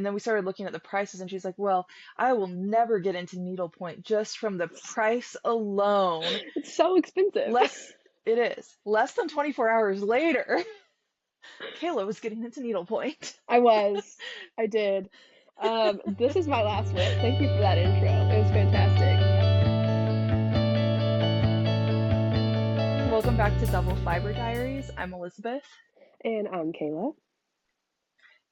and then we started looking at the prices, and she's like, well, I will never get into needlepoint just from the price alone. It's so expensive. It is. Less than 24 hours later, Kayla was getting into needlepoint. I did. This is my last whip. Thank you for that intro. It was fantastic. Welcome back to Double Fiber Diaries. I'm Elizabeth. And I'm Kayla.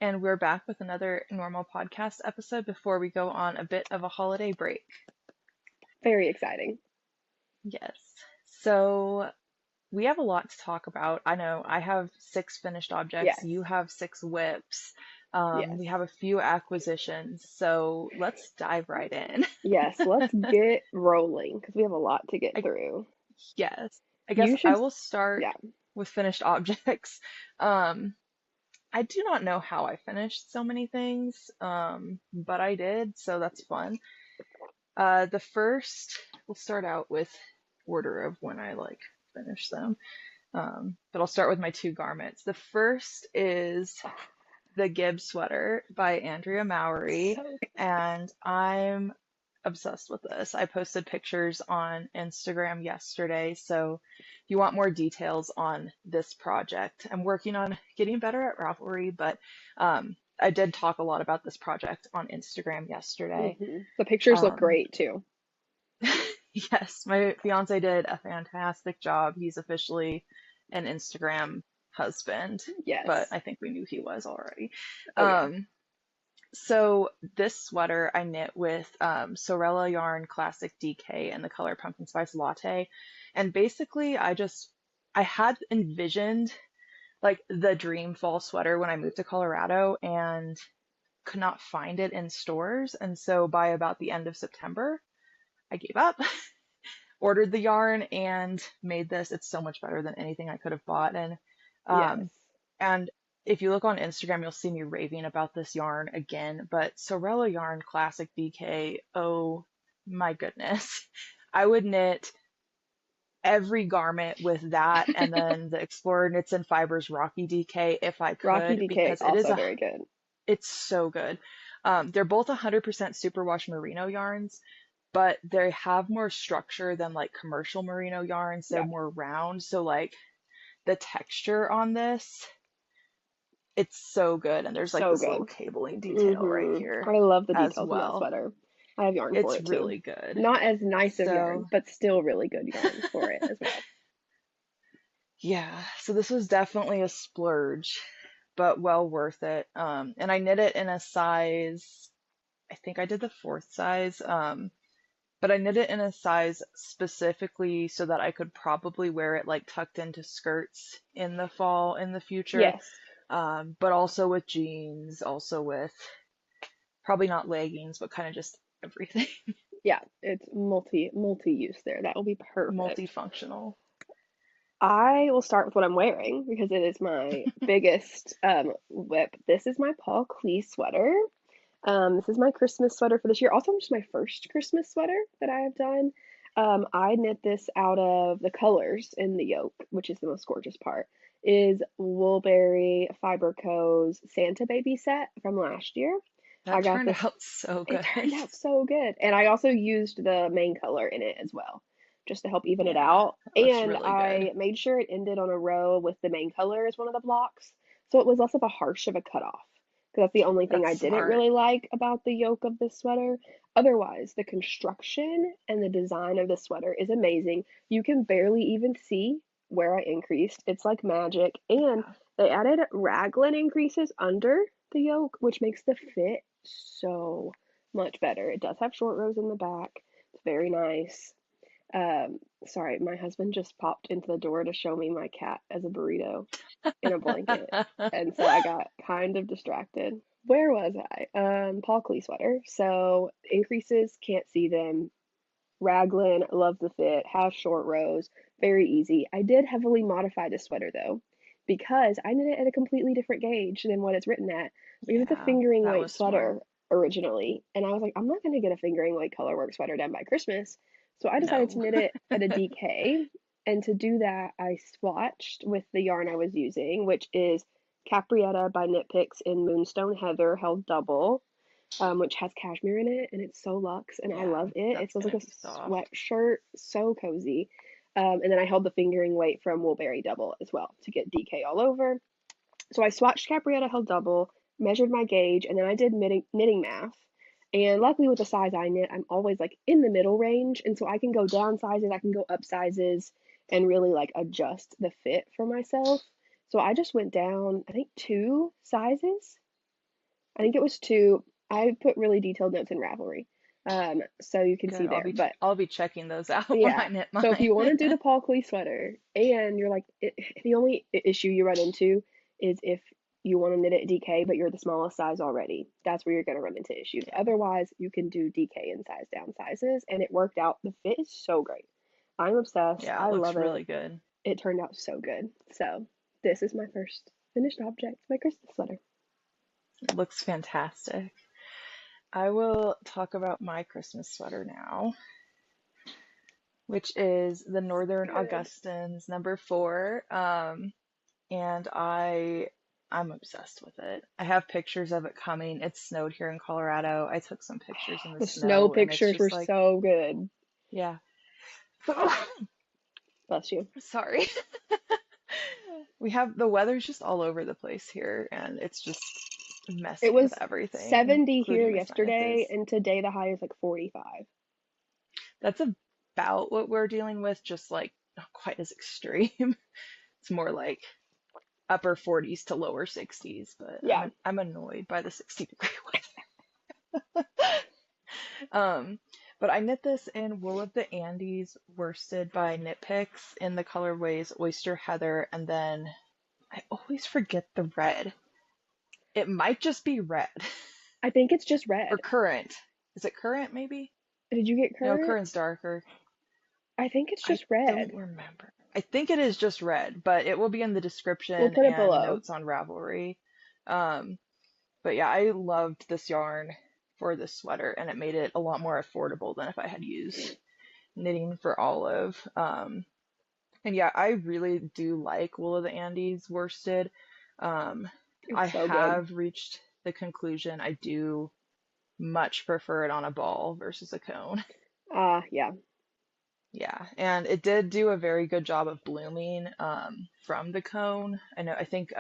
And we're back with another normal podcast episode before we go on a bit of a holiday break. Very exciting. Yes. So we have a lot to talk about. I know I have 6 finished objects. Yes. You have 6 whips. Yes. We have a few acquisitions. So let's dive right in. Yes, let's get rolling because we have a lot to get through. Yes. I guess I will start with finished objects. I do not know how I finished so many things, but I did, so that's fun. The first, we'll start out with order of when I finish them. But I'll start with my 2 garments. The first is the Gibbs sweater by Andrea Mowry, and I'm obsessed with this. I posted pictures on Instagram yesterday, so if you want more details on this project, I'm working on getting better at Ravelry, but I did talk a lot about this project on Instagram yesterday. The pictures look great too. Yes, my fiance did a fantastic job. He's officially an Instagram husband. Yes. But I think we knew he was already. Yeah. So this sweater I knit with Sewrella Yarn Classic DK in the color Pumpkin Spice Latte. And basically I had envisioned the dream fall sweater when I moved to Colorado and could not find it in stores. And so by about the end of September, I gave up, ordered the yarn, and made this. It's so much better than anything I could have bought. And and if you look on Instagram, you'll see me raving about this yarn again. But Sewrella Yarn Classic DK, oh my goodness. I would knit every garment with that, and then the Explorer Knits and Fibers Rocky DK if I could. Rocky DK is also very good. It's so good. They're both 100% Superwash Merino yarns, but they have more structure than commercial Merino yarns. They're more round, so the texture on this, it's so good, and there's this little cabling detail right here. I love the details of that sweater. I have yarn for it too. It's really good. Not as nice of yarn, but still really good yarn for it as well. Yeah, so this was definitely a splurge, but well worth it. And I knit it in a size, I think I did the 4th size, but I knit it in a size specifically so that I could probably wear it tucked into skirts in the fall in the future. Yes. But also with jeans, also with probably not leggings, but kind of just everything. Yeah, it's multi-use there. That will be perfect. Multifunctional. I will start with what I'm wearing because it is my biggest whip. This is my Paul Klee sweater. This is my Christmas sweater for this year. Also, just my first Christmas sweater that I have done. I knit this out of the colors in the yoke, which is the most gorgeous part, is Woolberry Fiber Co.'s Santa Baby set from last year. That turned out so good. It turned out so good. And I also used the main color in it as well, just to help even it out. And I made sure it ended on a row with the main color as one of the blocks, so it was less of a harsh of a cutoff. Because that's the only thing I didn't really like about the yoke of this sweater. Otherwise, the construction and the design of the sweater is amazing. You can barely even see where I increased. It's like magic. And they added raglan increases under the yoke, which makes the fit so much better. It does have short rows in the back. It's very nice. Sorry, my husband just popped into the door to show me my cat as a burrito in a blanket. And so I got kind of distracted. Where was I? Paul Klee sweater. So increases, can't see them. Raglan, love the fit, has short rows, very easy. I did heavily modify this sweater though, because I knit it at a completely different gauge than what it's written at. Because it's a fingering weight sweater originally. And I was like, I'm not going to get a fingering weight colorwork sweater done by Christmas. So I decided to knit it at a DK. And to do that, I swatched with the yarn I was using, which is Capretta by Knit Picks in Moonstone Heather held double, which has cashmere in it, and it's so luxe, and I Yeah, love it. It that's feels like gonna a be soft. sweatshirt, so cozy. And then I held the fingering weight from Woolberry double as well to get DK all over. So I swatched Capretta held double, measured my gauge, and then I did knitting math. And luckily with the size I knit, I'm always like in the middle range, and so I can go down sizes, I can go up sizes, and really like adjust the fit for myself. So I just went down, I think 2 sizes. I think it was 2. I put really detailed notes in Ravelry, so you can Good. see there. But I'll be checking those out when yeah, I knit so if mine. you want to do the Paul Klee sweater, and you're like, the only issue you run into is if you want to knit it DK, but you're the smallest size already. That's where you're going to run into issues. Yeah. Otherwise, you can do DK and size down sizes, and it worked out. The fit is so great. I'm obsessed. Yeah, it I looks love it. really good. It turned out so good. So this is my first finished object, my Christmas sweater. It looks fantastic. I will talk about my Christmas sweater now, which is the Northern Good. Augustins #4. And I'm obsessed with it. I have pictures of it coming. It snowed here in Colorado. I took some pictures in the The snow snow, and it's pictures were just like, so good. yeah. Bless you. Sorry. We have the weather's just all over the place here, and it's just It messing with was everything, 70 here including my yesterday, sinuses. and today the high is like 45. That's about what we're dealing with, just like not quite as extreme. It's more like upper 40s to lower 60s, but Yeah. I'm annoyed by the 60-degree weather. But I knit this in Wool of the Andes, worsted by Knit Picks in the colorways Oyster Heather, and then I always forget the red. It might just be red. I think it's just Or red. currant. Is it currant maybe? Did you get No, currant? currant's darker. I think it's I just don't red. remember. I think it is just red, but it will be in the We'll description put it and below. notes on Ravelry. Um, but yeah, I loved this yarn for this sweater, and it made it a lot more affordable than if I had used knitting for olive. And yeah, I really do like Wool of the Andes worsted. I It's so good. have reached the conclusion I do much prefer it on a ball versus a cone. Yeah. Yeah, and it did do a very good job of blooming from the cone. I think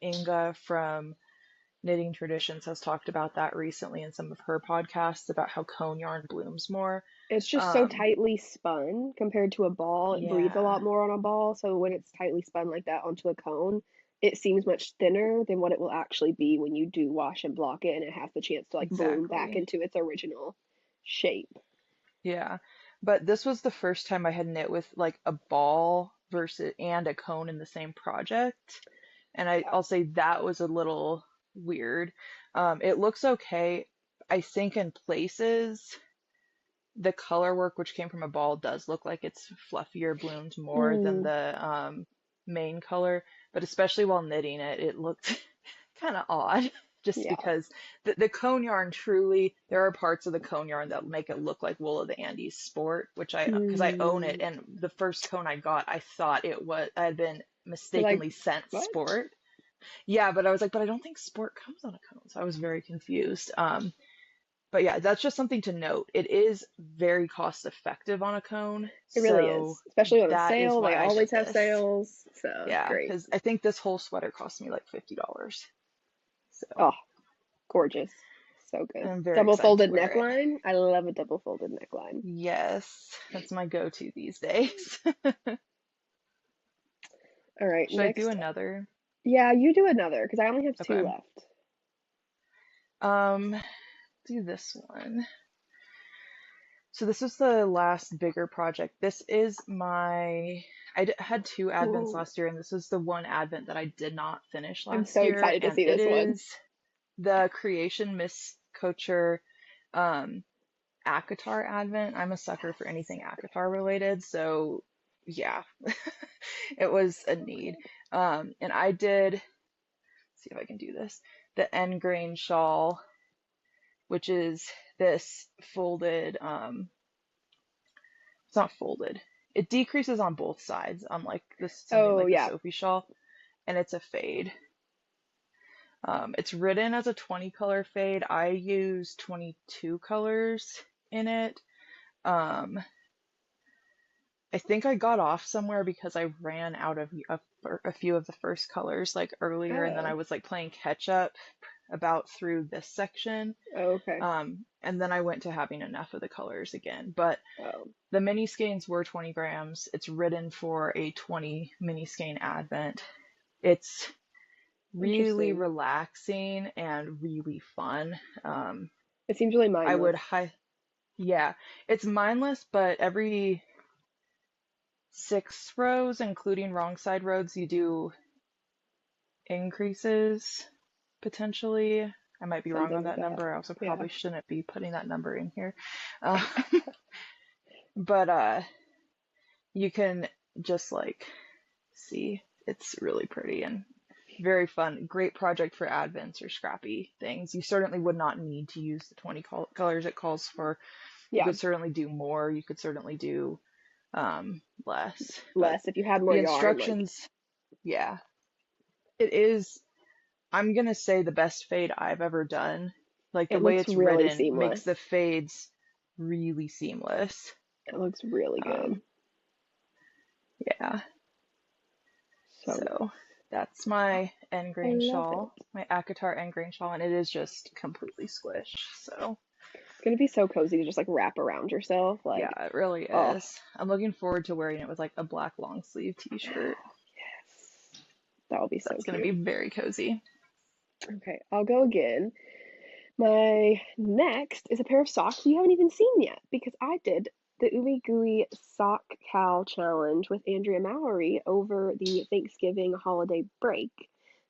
Inga from Knitting Traditions has talked about that recently in some of her podcasts about how cone yarn blooms more. It's just so Um, tightly spun compared to a ball. It breathes a yeah, lot more on a ball, so when it's tightly spun like that onto a cone, it seems much thinner than what it will actually be when you do wash and block it and it has the chance to like bloom back exactly. into its original shape. Yeah. But this was the first time I had knit with like a ball versus and a cone in the same project. And Yeah. I'll say that was a little weird. It looks okay. I think in places the color work, which came from a ball, does look like it's fluffier, bloomed more than Mm, the main color. But especially while knitting it, it looked kind of odd just yeah. because the cone yarn truly, there are parts of the cone yarn that make it look like Wool of the Andes Sport, because I own it, Mm. and the first cone I got, I thought I had been You're like, mistakenly sent what? Sport. Yeah, but I was like, but I don't think Sport comes on a cone, so I was very confused. But yeah, that's just something to note. It is very cost effective on a cone, It really so is. Especially on a that is sale. They why I did always have this. sales. So it's Yeah, great. because I think this whole sweater cost me like $50. So Oh, gorgeous. So good. I'm very Double excited to folded wear it. neckline. I love a double folded neckline. Yes, that's my go-to these days. All right, Should I do next. another? Yeah, you do another because I only have two Okay. left. Um, do this one. So this is the last bigger project. This is had two advents Ooh, last year, and this is the one advent that I did not finish I'm last so year, excited to and see it this one. is the Creation Miss Couture um ACOTAR advent. I'm a sucker for Yes, anything so good. ACOTAR related, so yeah, it was a So need. good. And I did, see if I can do this, the Engrain shawl, which is this folded, it's not folded. It decreases on both sides, unlike this something Oh like the yeah. Sophie shawl, and it's a fade. It's written as a 20 color fade. I use 22 colors in it. Um, I think I got off somewhere because I ran out of a few of the first colors like earlier, and then I Oh, was like playing catch up about through this section. okay. And then I went to having enough of the colors again. But Oh, the mini skeins were 20 grams. It's written for a 20 mini skein advent. It's really interesting. relaxing and really fun. It seems really I would mindless. yeah, it's mindless, but every 6 rows, including wrong side rows, you do increases potentially. I might be wrong Something on like that that. number. I also Yeah. probably shouldn't be putting that number in here. Uh, but you can just like see it's really pretty and very fun. Great project for advents or scrappy things. You certainly would not need to use the 20 colors it calls for. You Yeah. could certainly do more. You could certainly do less. But Less if you had more the yarn, like instructions, yeah, it is. I'm gonna say the best fade I've ever done. Like the it way looks it's really written makes seamless. the fades really seamless. It looks really good. Um, yeah. So So nice. that's my I Engrain love it. shawl, my ACOTAR Engrain shawl, and it is just completely squished. So It's gonna be so cozy to just like wrap around yourself. yeah, Like, it really oh, is. I'm looking forward to wearing it with like a black long sleeve t-shirt. yes. That will be so That's gonna be cute. very cozy. Okay, I'll go again. My next is a pair of socks you haven't even seen yet because I did the Ooey Gooey Sock Cowl Challenge with Andrea Mowry over the Thanksgiving holiday break.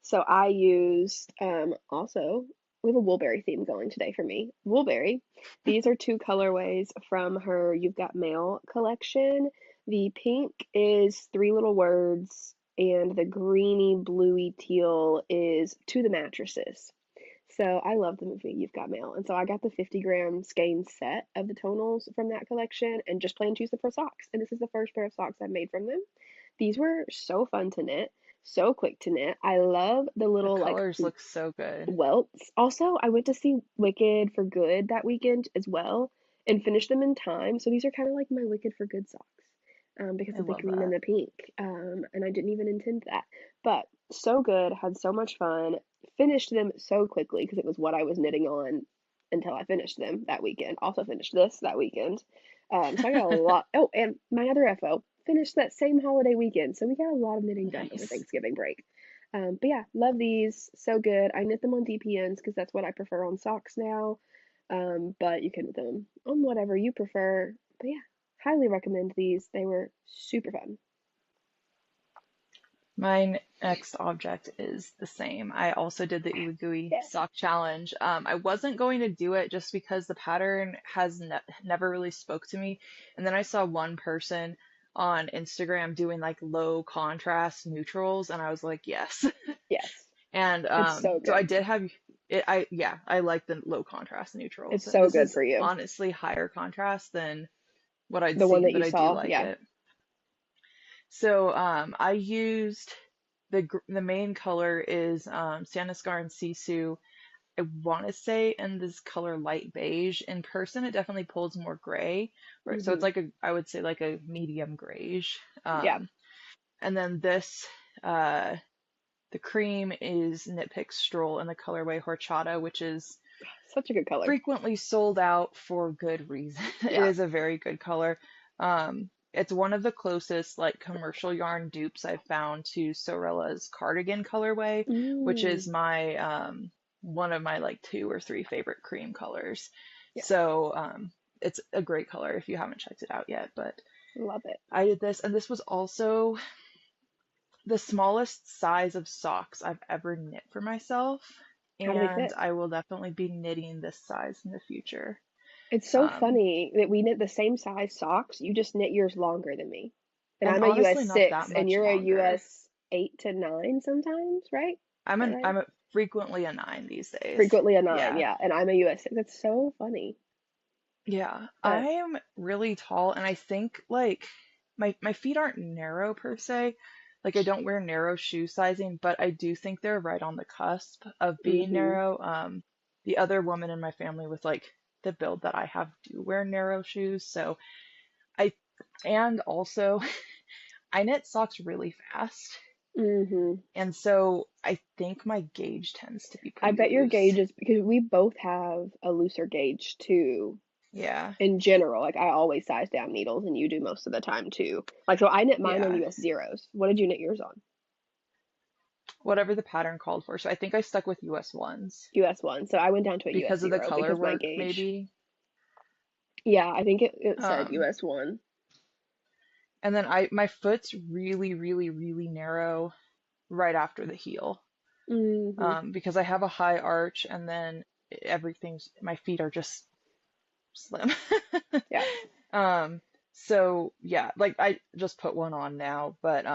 So I used also we have a Woolberry theme going today for me. Woolberry. These are two colorways from her You've Got Mail collection. The pink is three little words, and the greeny bluey teal is To the Mattresses. So I love the movie You've Got Mail. And so I got the 50-gram skein set of the tonals from that collection and just plan to use them for socks. And this is the first pair of socks I've made from them. These were so fun to knit, so quick to knit. I love the The little like colors look so good. welts. Also, I went to see Wicked for Good that weekend as well and finished them in time. So these are kind of like my Wicked for Good socks because I of the love green and that. the pink. And I didn't even intend that. But so good, had so much fun, finished them so quickly because it was what I was knitting on until I finished them that weekend. Also finished this that weekend. So I got a lot. Oh, and my other FO finished that same holiday weekend. So we got a lot of knitting done over Nice. Thanksgiving break. But yeah, love these. So good. I knit them on DPNs because that's what I prefer on socks now. But you can knit them on whatever you prefer. But yeah, highly recommend these. They were super fun. My next object is the same. I also did the Ooey Gooey Yes. sock challenge. I wasn't going to do it just because the pattern has never really spoke to me. And then I saw one person on Instagram doing like low contrast neutrals, and I was like, yes. Yes. And It's so so I good. did have it. Yeah, I like the low contrast neutrals. It's so This good is for you. honestly higher contrast than what I'd The one seen, that but you I do saw, like yeah. it. So I used the main color is Sandnes Garn Sisu. I want to say in this color light beige. In person, it definitely pulls more gray, right? So it's Hmm. like I would say like a medium grayish. Yeah. And then this, uh, the cream is Knit Pick Stroll in the colorway Horchata, which is Such a good color. frequently sold out for good reason. It Yeah. is a very good color. It's one of the closest like commercial yarn dupes I've found to Sewrella's cardigan colorway, which Mm. is my one of my like two or three favorite cream colors. Yes. So it's a great color if you haven't checked it out yet. But Love it. I did this, and this was also the smallest size of socks I've ever knit for myself, How do they and fit? I will definitely be knitting this size in the future. It's so Um, funny that we knit the same size socks. You just knit yours longer than me. And and I'm a honestly, US not that 6 and much you're a longer. US 8 to 9 sometimes, right? Is that right? I'm frequently a 9 these days. Frequently a 9, Yeah. yeah. And I'm a US 6. That's so funny. Yeah. I But am really tall, and I think like my feet aren't narrow per se, like I don't wear narrow shoe sizing, but I do think they're right on the cusp of being Mm-hmm. narrow. The other woman in my family with like the build that I have do wear narrow shoes, so I and also I knit socks really fast, Mm-hmm. and so I think my gauge tends to be I pretty bet your loose. gauge is because we both have a looser gauge too. Yeah, In general, like I always size down needles, and you do most of the time too. Like so, I knit mine on yeah. US zeros. What did you knit yours on? Whatever the pattern called for. So I think I stuck with US ones US one. So I went down to a US because of the zero color because my work, gauge. maybe. Yeah, I think it said Um, US one. and then my foot's really, really, really narrow right after the heel. Mm-hmm. Because I have a high arch and then my feet are just slim. Yeah. Um, so yeah, like I just put one on now, but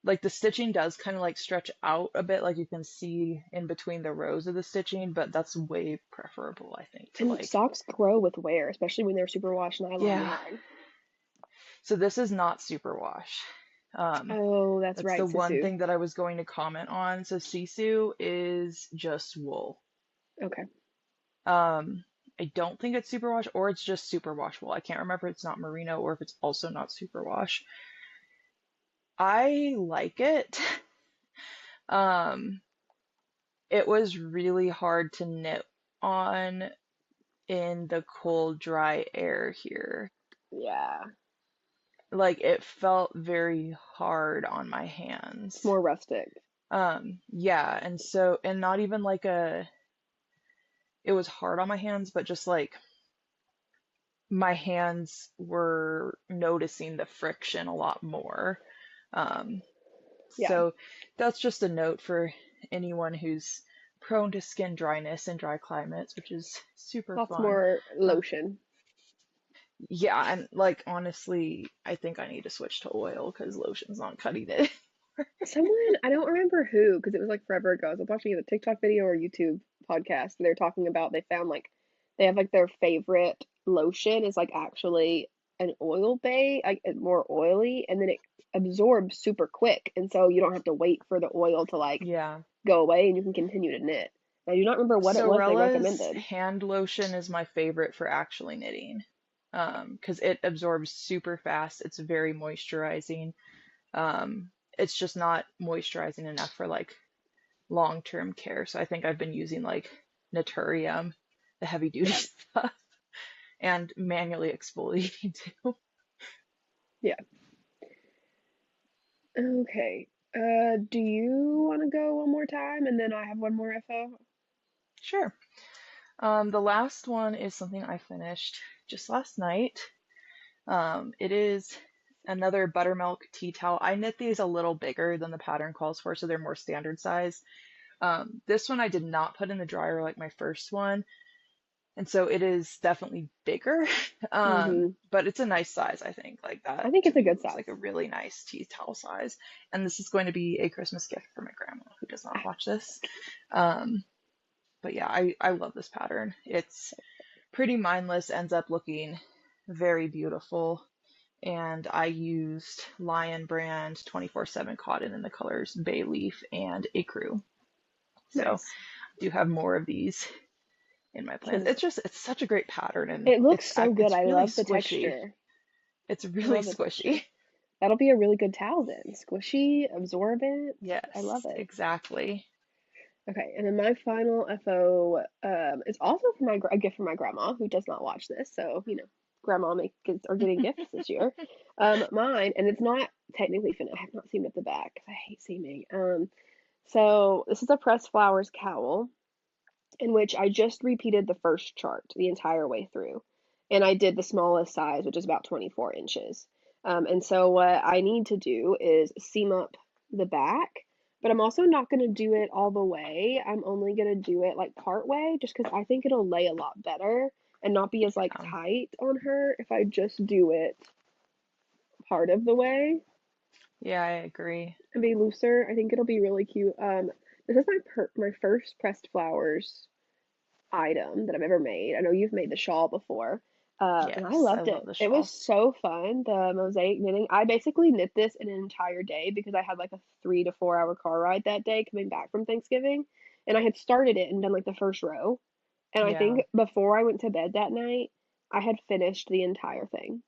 like the stitching does kind of like stretch out a bit, like you can see in between the rows of the stitching, but that's way preferable, I think, to And like, socks grow with wear, especially when they're superwash nylon yeah. yarn. So this is not superwash. Um, Oh, that's that's right, the one Sisu. thing that I was going to comment on. So sisu is just wool. Okay. Um, I don't think it's superwash or it's just superwash wool. I can't remember if it's not merino or if it's also not superwash. I like it. Um, it was really hard to knit on in the cold, dry air here. Yeah. Like it felt very hard on my It's hands. more rustic. Yeah, and not even like it was hard on my hands, but just like my hands were noticing the friction a lot more. Um, Yeah. so that's just a note for anyone who's prone to skin dryness in dry climates, which is super Lots fun. more Uh, lotion. yeah, and like honestly, I think I need to switch to oil because lotion's not cutting it. Someone, I don't remember who, because it was like forever ago. I was watching either TikTok video or YouTube podcast, and they're talking about they found like they have like their favorite lotion is like actually an oil base, like more oily, and then it absorbs super quick, and so you don't have to wait for the oil to like Yeah. go away, and you can continue to knit. I do not remember what it was they Sorella's recommended. hand lotion is my favorite for actually knitting. Because it absorbs super fast. It's very moisturizing. It's just not moisturizing enough for like long-term care. So I think I've been using like Naturium, the heavy duty Yeah, stuff, and manually exfoliating too. yeah. Okay. Do you want to go one more time, and then I have one more FO? Sure. The last one is something I finished just last night. It is another buttermilk tea towel. I knit these a little bigger than the pattern calls for, so they're more standard size. This one I did not put in the dryer like my first one, and so it is definitely bigger. Mm-hmm. But it's a nice size, I think. Like I that think to it's a me good looks size. like a really nice tea towel size. And this is going to be a Christmas gift for my grandma who does not watch this. Um, but yeah, I love this pattern. It's pretty mindless, ends up looking very beautiful. And I used Lion Brand 24/7 cotton in the colors Bay Leaf and Ecru. So Nice. I do have more of these in my plans. Can It's such a great pattern and It looks so good. it's I really love the squishy. texture. It's I really love the squishy. texture. That'll be a really good towel then. Squishy, absorbent. I love Yes, it. exactly. Okay, and then my final FO is also for a gift from my grandma who does not watch this, so grandma are getting gifts this year. Mine, and it's not technically finished. I have not seamed at the back because I hate seaming. So this is a pressed flowers cowl in which I just repeated the first chart the entire way through. And I did the smallest size, which is about 24 inches. And so what I need to do is seam up the back, but I'm also not going to do it all the way. I'm only going to do it like part way, just because I think it'll lay a lot better and not be as like Um, tight on her if I just do it part of the way yeah, I agree. and be looser. I think it'll be really cute. This is my first pressed flowers item that I've ever made. I know you've made the shawl before. And I Yes, I loved love it. the It was shawl. so fun, the mosaic knitting. I basically knit this in an entire day because I had like a 3 to 4 hour car ride that day coming back from Thanksgiving. And I had started it and done like the first row. And I Yeah. think before I went to bed that night, I had finished the entire thing.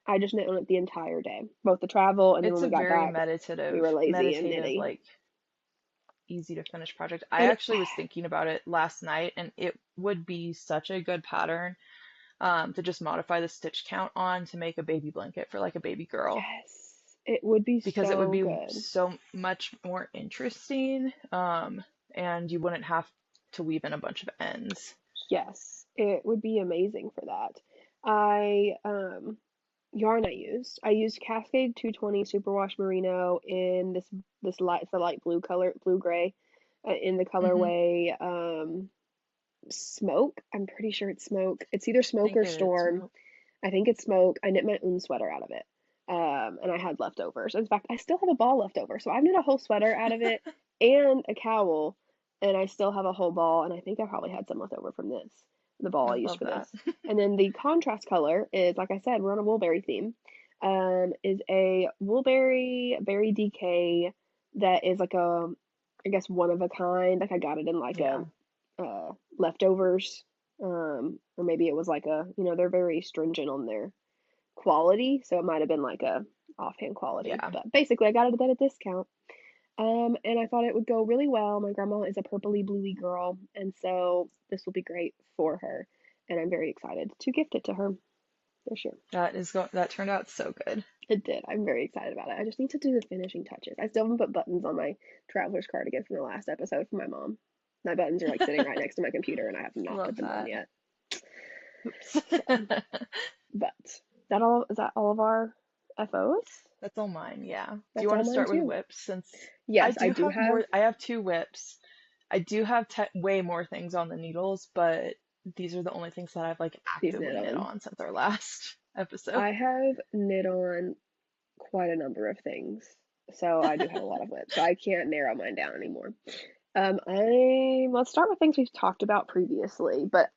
I just knit on it the entire day, both the travel and then It's when a we got very back, we were lazy and meditative, nitty. like easy to finish project. I And actually was thinking about it last night, and it would be such a good pattern to just modify the stitch count on to make a baby blanket for like a baby girl yes, it would be because it would so be good. so much more interesting, and you wouldn't have to weave in a bunch of ends. Yes, it would be amazing for that. I yarn I used Cascade 220 Superwash Merino in this light, it's a light blue color, blue gray, in the Hmm. colorway smoke. I'm pretty sure it's smoke. It's either I smoke think or it is storm. smoke. I think it's smoke. I knit my own sweater out of it. And I had leftovers. In fact, I still have a ball left over. So I've knit a whole sweater out of it and a cowl, and I still have a whole ball. And I think I probably had some left over from this, the ball I I used love for that. this. And then the contrast color is, like I said, we're on a Woolberry theme. Is a Woolberry Berry DK that is like a, I guess one of a kind. Like I got it in like a Yeah. leftovers, or maybe it was like a, they're very stringent on their quality, so it might have been like a offhand quality. Yeah. But basically, I got it at a discount. And I thought it would go really well. My grandma is a purpley bluey girl, and so this will be great for her. And I'm very excited to gift it to her for sure. That turned out so good. It did. I'm very excited about it. I just need to do the finishing touches. I still haven't put buttons on my traveler's cardigan from the last episode for my mom. My buttons are like sitting right next to my computer, and I have not put Love them on that. yet. Oops. So, but that all is that all of our FOs? That's all mine, yeah. Do you That's want all to mine start with too. whips since Yes, I do have. I have two whips. I do have way more things on the needles, but these are the only things that I've like These knit actively knit on. on since our last episode. I have knit on quite a number of things, so I do have a lot of whips. So I can't narrow mine down anymore. Let's start with things we've talked about previously, but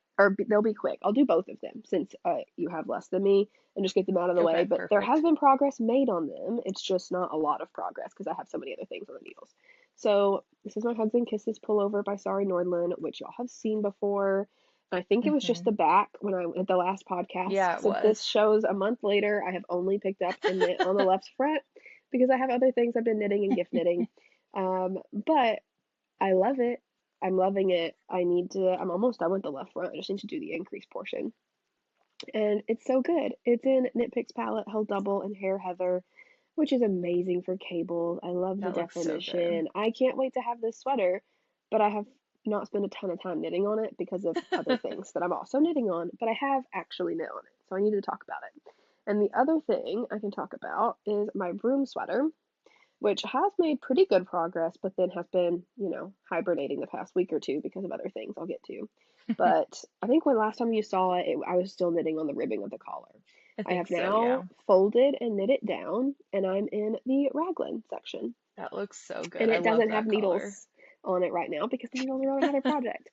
they'll be quick. I'll do both of them since you have less than me and just get them out of the way. Okay, But there has perfect. been progress made on them. It's just not a lot of progress because I have so many other things on the needles. So this is my Hugs and Kisses pullover by Sari Nordlund, which y'all have seen before. And I think it was just Hmm. the back when I at the last podcast. Yeah, it Since this was. shows a month later, I have only picked up and knit on the left front because I have other things I've been knitting and gift knitting. But I love it. I'm loving it. I'm almost done with the left front. I just need to do the increase portion. And it's so good. It's in Knit Picks palette, held double, and hair heather, which is amazing for cables. I love the That looks so good. definition. I can't wait to have this sweater, but I have not spent a ton of time knitting on it because of other things that I'm also knitting on, but I have actually knit on it, so I need to talk about it. And the other thing I can talk about is my broom sweater, which has made pretty good progress, but then has been, hibernating the past week or two because of other things I'll get to. But I think when last time you saw it, I was still knitting on the ribbing of the collar. I I think have so, yeah. now folded and knit it down, and I'm in the raglan section. That looks so good. And I it love doesn't have that color. needles on it right now because the needles are on another project.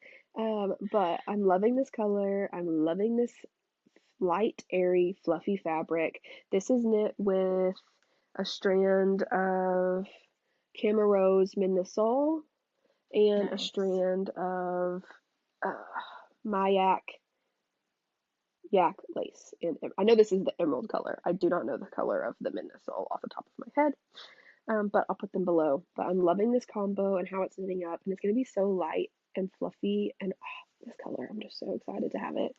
But I'm loving this color. I'm loving this light, airy, fluffy fabric. This is knit with a strand of Camarose Midnasol and a Nice. strand of uh, Mayak yak lace. And I know this is the emerald color. I do not know the color of the Midnasol off the top of my head, but I'll put them below. But I'm loving this combo and how it's knitting up, and it's going to be so light and fluffy. And this color, I'm just so excited to have it.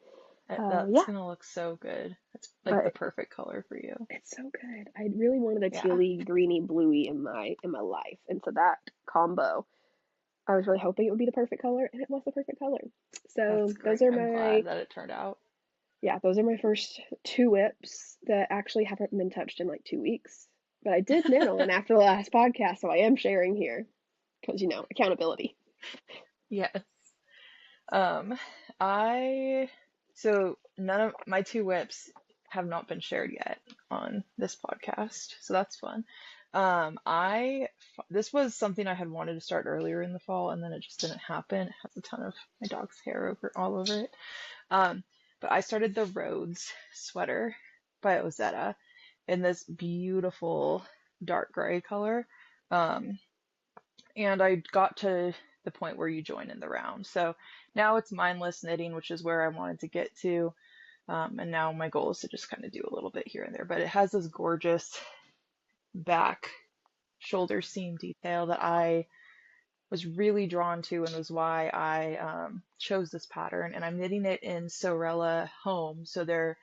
That's Yeah, gonna look so good. That's like the but perfect color for you. it's so good. I really wanted a Yeah, tealy, greeny, bluey in my life, and so that combo, I was really hoping it would be the perfect color, and it was the perfect color. that's So those great. are I'm my glad that it turned out. yeah, those are my first two whips that actually haven't been touched in like 2 weeks. But I did knit on after the last podcast, so I am sharing here because accountability. Yes. Um, I so none of my two whips have not been shared yet on this podcast, so that's fun. This was something I had wanted to start earlier in the fall, and then it just didn't happen. It has a ton of my dog's hair over all over it. Um, but I started the Rhodes sweater by Ozetta in this beautiful dark gray color. Um, and I got to the point where you join in the round. So now it's mindless knitting, which is where I wanted to get to. And now my goal is to just kind of do a little bit here and there. But it has this gorgeous back shoulder seam detail that I was really drawn to and was why I chose this pattern. And I'm knitting it in Sewrella Home, so they're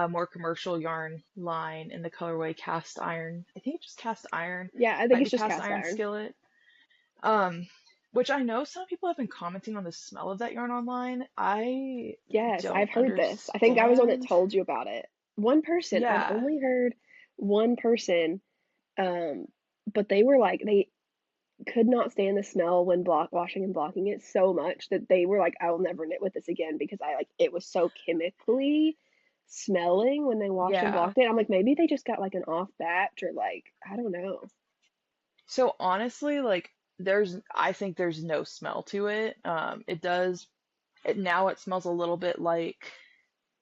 more commercial yarn line in the colorway cast iron. I think it's just cast iron. Yeah, I think Might it's be just cast cast iron iron. skillet. Um, which I know some people have been commenting on the smell of that yarn online. I Yes, I've don't heard this. I think I was the one that understand. told you about it. One person, I've Yeah, only heard one person, um, but they were like, they could not stand the smell when block washing and blocking it so much that they were like, I will never knit with this again because I like it was so chemically smelling when they washed and yeah. blocked it. I'm like, maybe they just got like an off batch or like, I don't know. So honestly, like I think there's no smell to it. It does now it smells a little bit like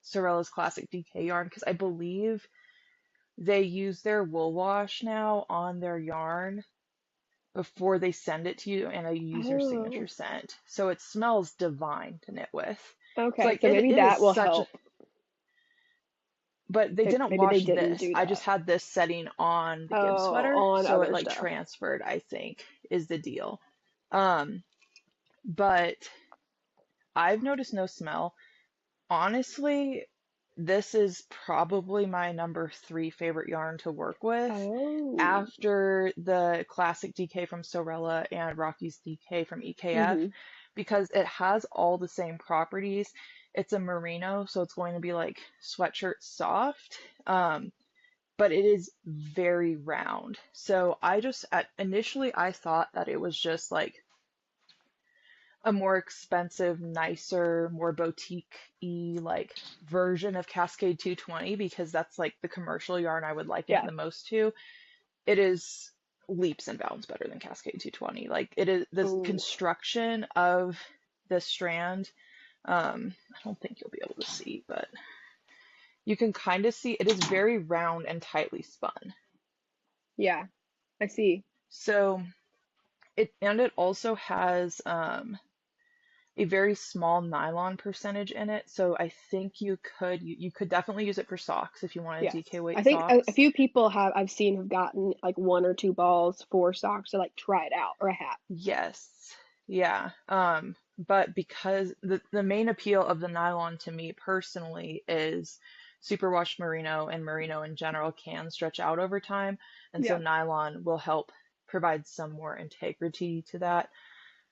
Sorella's Classic DK yarn because I believe they use their wool wash now on their yarn before they send it to you and they use their signature Oh, scent. So it smells divine to knit with. It's okay. like So maybe it is that will such a, help. but they didn't Maybe they wash didn't this. do I that. just had this setting on the Gibbs Oh, sweater, on so it other like stuff. transferred, I think, is the deal. Um, but I've noticed no smell. Honestly, this is probably my number 3 favorite yarn to work with Oh. after the classic DK from Sorella and Rocky's DK from EKF Mm-hmm. because it has all the same properties. It's a merino, so it's going to be like sweatshirt soft, but it is very round. So initially I thought that it was just like a more expensive, nicer, more boutique-y like version of Cascade 220 because that's like the commercial yarn I would liken it Yeah. the most to. It is leaps and bounds better than Cascade 220. Like it is the Oh. construction of the strand. I don't think you'll be able to see, but you can kind of see it is very round and tightly spun. Yeah. I see. So it also has a very small nylon percentage in it. So I think you could definitely use it for socks if you wanted Yes. DK I weight think a socks. few people I've seen have gotten like one or two balls for socks to like try it out or a hat. Yes. Yeah. But because the main appeal of the nylon to me personally is superwash merino and merino in general can stretch out over time, and so Yeah. nylon will help provide some more integrity to that.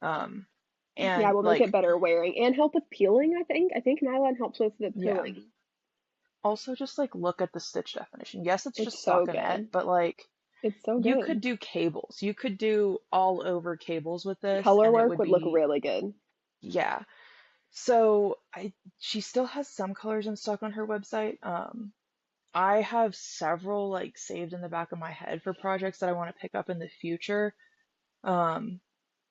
Um, Yeah, and will make it like, better wearing and help with peeling, I think. I think nylon helps with the yeah. peeling. Also, just like look at the stitch definition. Yes, it's It's just so stockinette, good. but like It's so you could good. do cables. You could do all over cables with this, Color and it work would would look be, really good. yeah. So she still has some colors in stock on her website. I have several like saved in the back of my head for projects that I want to pick up in the future. Um,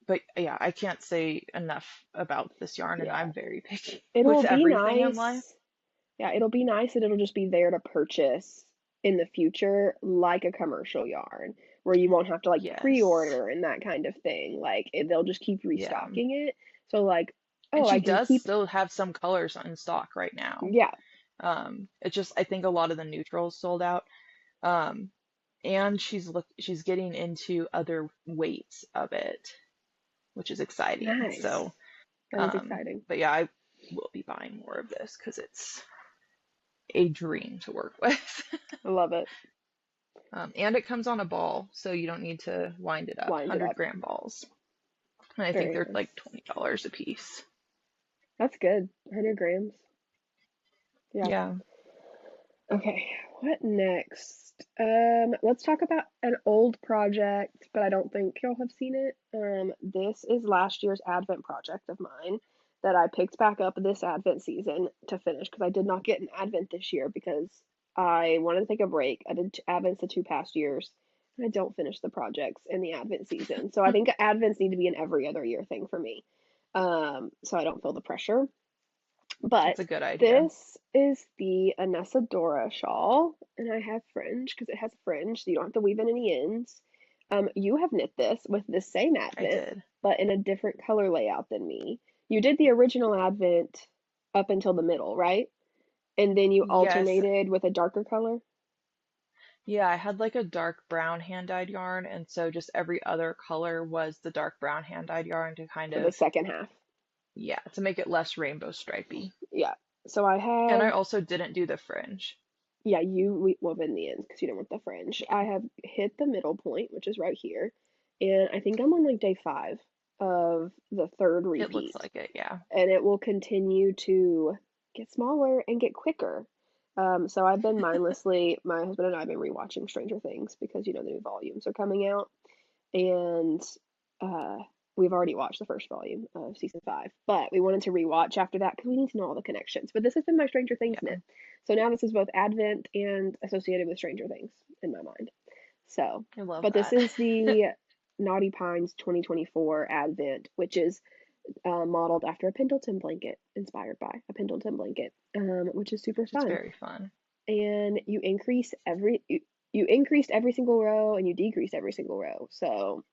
but yeah, I can't say enough about this yarn, and Yeah. I'm very picky with It'll be everything in life. nice. Yeah, it'll be nice that it'll just be there to purchase in the future, like a commercial yarn, where you won't have to like Yes. pre-order and that kind of thing. Like they'll just keep Yeah. restocking it. So like, And oh, she I can does keep, still have some colors in stock right now. yeah, It's just I think a lot of the neutrals sold out. Um, and she's getting into other weights of it, which is exciting. nice. So, That is exciting. but yeah, I will be buying more of this because it's a dream to work with. I love it. And it comes on a ball, so you don't need to wind it up. Wind it 100 up. gram balls. And I think Very they're nice. like $20 a piece. That's good. 100 grams. Yeah. Yeah. Okay, what next? Let's talk about an old project, but I don't think y'all have seen it. This is last year's Advent project of mine that I picked back up this Advent season to finish because I did not get an Advent this year because I wanted to take a break. I did Advents the 2 past years, and I don't finish the projects in the Advent season. So I think Advents need to be an every other year thing for me, so I don't feel the pressure. But That's a good idea. this is the Anesadora shawl, and I have fringe because it has fringe, so you don't have to weave in any ends. You have knit this with the same I advent, did. but in a different color layout than me. You did the original advent up until the middle, right? And then you Yes. alternated with a darker color Yeah, I had like a dark brown hand-dyed yarn, and so just every other color was the dark brown hand-dyed yarn to kind for the of, second half. yeah, to make it less rainbow stripey. Yeah. So I And I have, also didn't do the fringe. yeah, you wove in the ends because you don't want the fringe. Yeah, I have hit the middle point, which is right here, and I think I'm on like day 5 of the third it looks repeat, like it, yeah. and it will continue to get smaller and get quicker. So I've been mindlessly, my husband and I have been rewatching Stranger Things because the new volumes are coming out, and uh, we've already watched the first volume of season 5, but we wanted to rewatch after that because we need to know all the connections. But this has been my Stranger Things Yeah, knit, so now this is both Advent and associated with Stranger Things in my mind. So, I love but this that. is the Naughty Pines 2024 Advent, which is modeled after a Pendleton blanket, inspired by a Pendleton blanket, which is super It's fun. very fun. And you increased every single row and you decreased every single row. So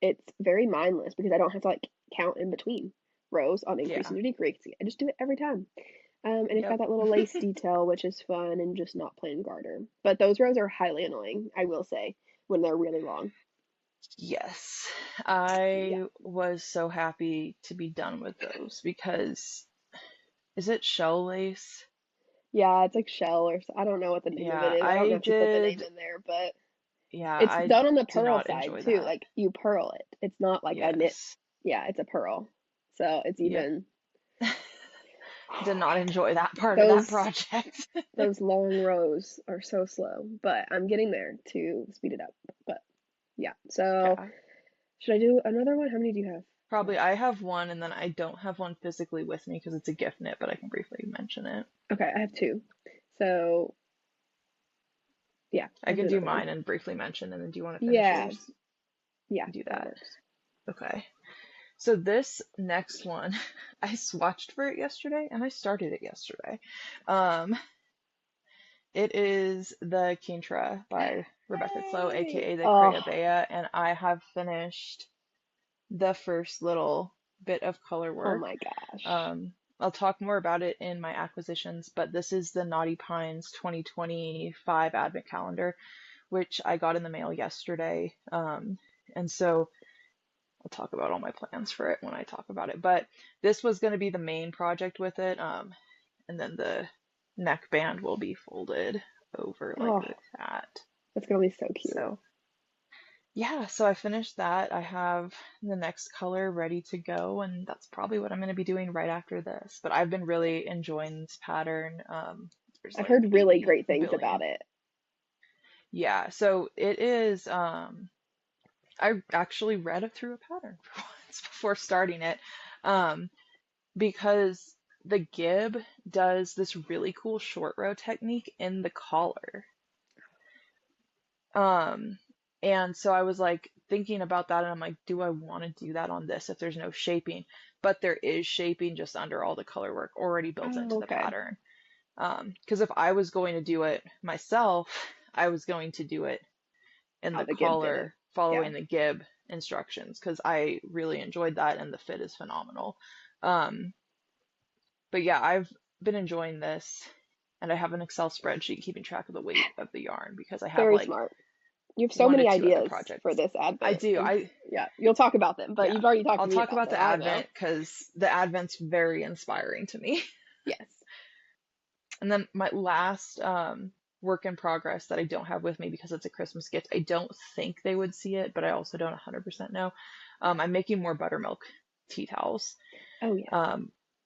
it's very mindless because I don't have to like count in between rows on Yeah, increasing or decreasing. I just do it every time. And it's yep. got that little lace detail, which is fun and just not plain garter. But those rows are highly annoying, I will say, when they're really long. Yes, Yeah. I was so happy to be done with those because is it shell lace? Yeah, it's like shell I don't know what the name of it Yeah, is. I don't know I if you put the name did. in there, but Yeah, it's I done on the did purl not side enjoy too. that. Like you purl it. It's not like a knit. Yes. Yeah, it's a purl. So it's Yep. even Did not enjoy that part of that those project. those long rows are so slow, but I'm getting there to speed it up. But yeah. So Yeah. should I do another one? How many do you have? Probably I have one and then I don't have one physically with me because it's a gift knit, but I can briefly mention it. Okay, I have two. So yeah, I I'll do can do another one. mine and briefly mention, and then do you want to finish Yeah, yours? yeah, Do that that. works. Okay. So this next one, I swatched for it yesterday and I started it yesterday. Um, it is the Kintra by Rebecca Clow, Yay! aka the Oh, Crea Bea, and I have finished the first little bit of color oh work. my gosh. Um, I'll talk more about it in my acquisitions, but this is the Naughty Pines 2025 Advent Calendar, which I got in the mail yesterday. And so I'll talk about all my plans for it when I talk about it. But this was going to be the main project with it. And then the neckband will be folded over like Oh, that. that's gonna be so cute. So yeah, so I finished that. I have the next color ready to go, and that's probably what I'm going to be doing right after this. But I've been really enjoying this pattern. There's I've like heard really 80 great things about billion. it. Yeah, so it is, I actually read it through a pattern for once before starting it, um, because the gib does this really cool short row technique in the collar. Um, and so I was like thinking about that and I'm like, do I want to do that on this if there's no shaping? But there is shaping just under all the color work already built Oh, into the okay. pattern. Because if I was going to do it myself, I was going to do it in How the the Gib did it. collar Yeah. following the gib instructions because I really enjoyed that and the fit is phenomenal. Um, but yeah, I've been enjoying this and I have an Excel spreadsheet keeping track of the weight of the yarn because I have Very like smart. You have so one to many two other ideas for projects. this I Advent, do. and yeah, you'll talk about them, but Yeah, you've already talked to I'll me talk about about them. the I know. Advent because the Advent's very inspiring to me. Yes. And then my last work in progress that I don't have with me because it's a Christmas gift. I don't think they would see it, but I also don't 100% know. I'm making more buttermilk tea towels, Oh yeah.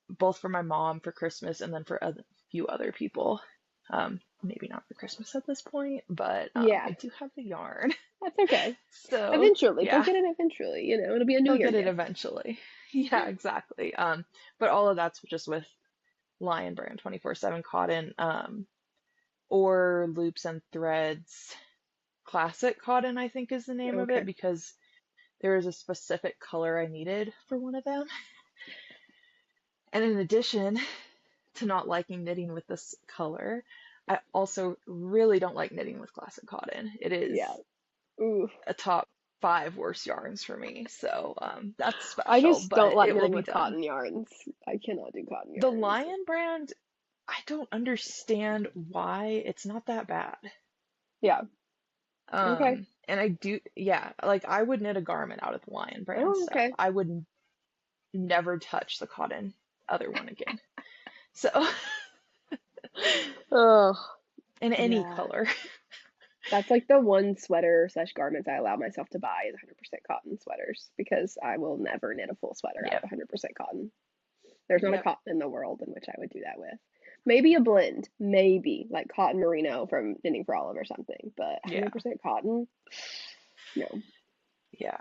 both for my mom for Christmas and then for a few other people. Maybe not for Christmas at this point, but Yeah. I do have the yarn. That's okay. So Eventually, they'll yeah, get it eventually. It'll be a New they'll Year get it gift. eventually. Yeah, exactly. But all of that's just with Lion Brand 24/7 cotton, or loops and threads. Classic cotton, I think, is the name of it Okay. because there was a specific color I needed for one of them. And in addition, to not liking knitting with this color, I also really don't like knitting with classic cotton. It is Yeah. Ooh. a top 5 worst yarns for me. So that's I special, just don't but like it will knitting be with done. cotton yarns. I cannot do cotton The yarns. Lion brand, I don't understand why it's not that bad. Yeah. Okay. And I do, yeah, like I would knit a garment out of the Lion brand Oh, stuff. okay. I would never touch the cotton other one again. So, Oh, in any yeah. color. That's like the one sweater slash garments I allow myself to buy is 100% cotton sweaters because I will never knit a full sweater out of Yep, 100% cotton. There's not a yep, cotton in the world in which I would do that with. Maybe a blend, maybe like cotton merino from Knitting for Olive or something, but yeah, 100% cotton, no. yeah,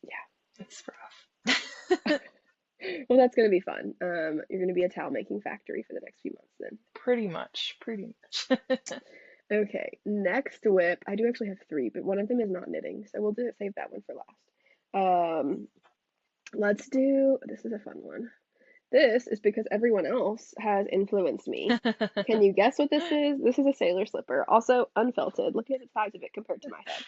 Yeah. it's rough. Well, that's gonna be fun. You're gonna be a towel making factory for the next few months then. Pretty much, pretty much. Okay, next whip. I do actually have three, but one of them is not knitting, so we'll save that one for last. Let's do, this is a fun one. This is because everyone else has influenced me. Can you guess what this is? This is a sailor slipper, also unfelted. Look at the size of it compared to my head.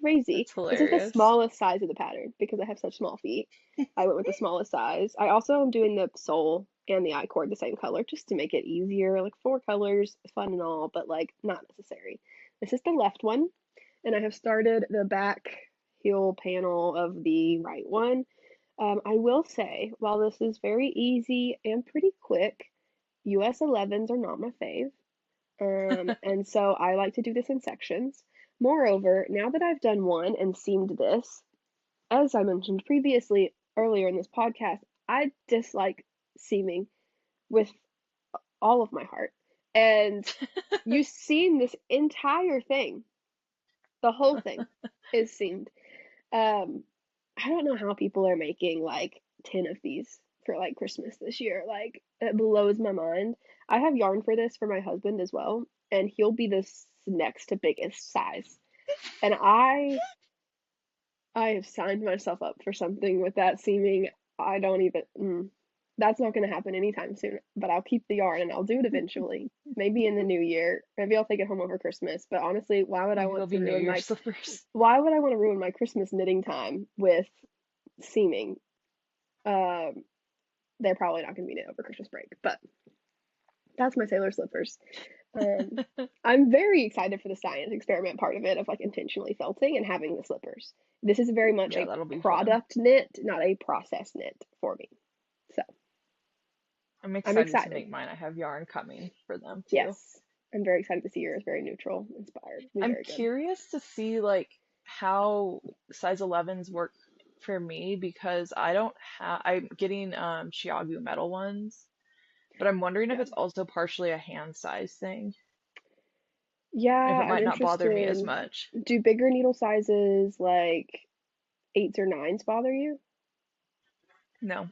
Crazy. That's This is the hilarious. smallest size of the pattern because I have such small feet. I went with the smallest size. I also am doing the sole and the I-cord the same color just to make it easier. Like 4 colors, fun and all, but like not necessary. This is the left one, and I have started the back heel panel of the right one. I will say, while this is very easy and pretty quick, US 11s are not my fave. And so I like to do this in sections. Moreover, now that I've done one and seamed this, as I mentioned previously earlier in this podcast, I dislike seaming with all of my heart. And you seam this entire thing, the whole thing is seamed. Um, I don't know how people are making like 10 of these for like Christmas this year. Like it blows my mind. I have yarn for this for my husband as well, and he'll be the next to biggest size. And I have signed myself up for something with that seaming. I don't even that's not going to happen anytime soon, but I'll keep the yarn and I'll do it eventually. Maybe in the new year. Maybe I'll take it home over Christmas. But honestly, Maybe they'll be New Year's slippers. why would I want to ruin my Christmas knitting time with seaming? Um, they're probably not going to be knit over Christmas break, but that's my sailor slippers. Um, I'm very excited for the science experiment part of it, of like intentionally felting and having the slippers. This is very much Yeah, a that'll be fun. product knit, not a process knit for me. So I'm I'm excited to excited. make mine. I have yarn coming for them too. Yes, I'm very excited to see yours. Very neutral, inspired. It'll be I'm very good. curious to see like how size 11s work for me because I don't have, I'm getting Chiagu metal ones, but I'm wondering if Yeah. it's also partially a hand size thing, if Yeah, it I'm might not bother me as interested. much. Do bigger needle sizes like eights or nines bother you? No.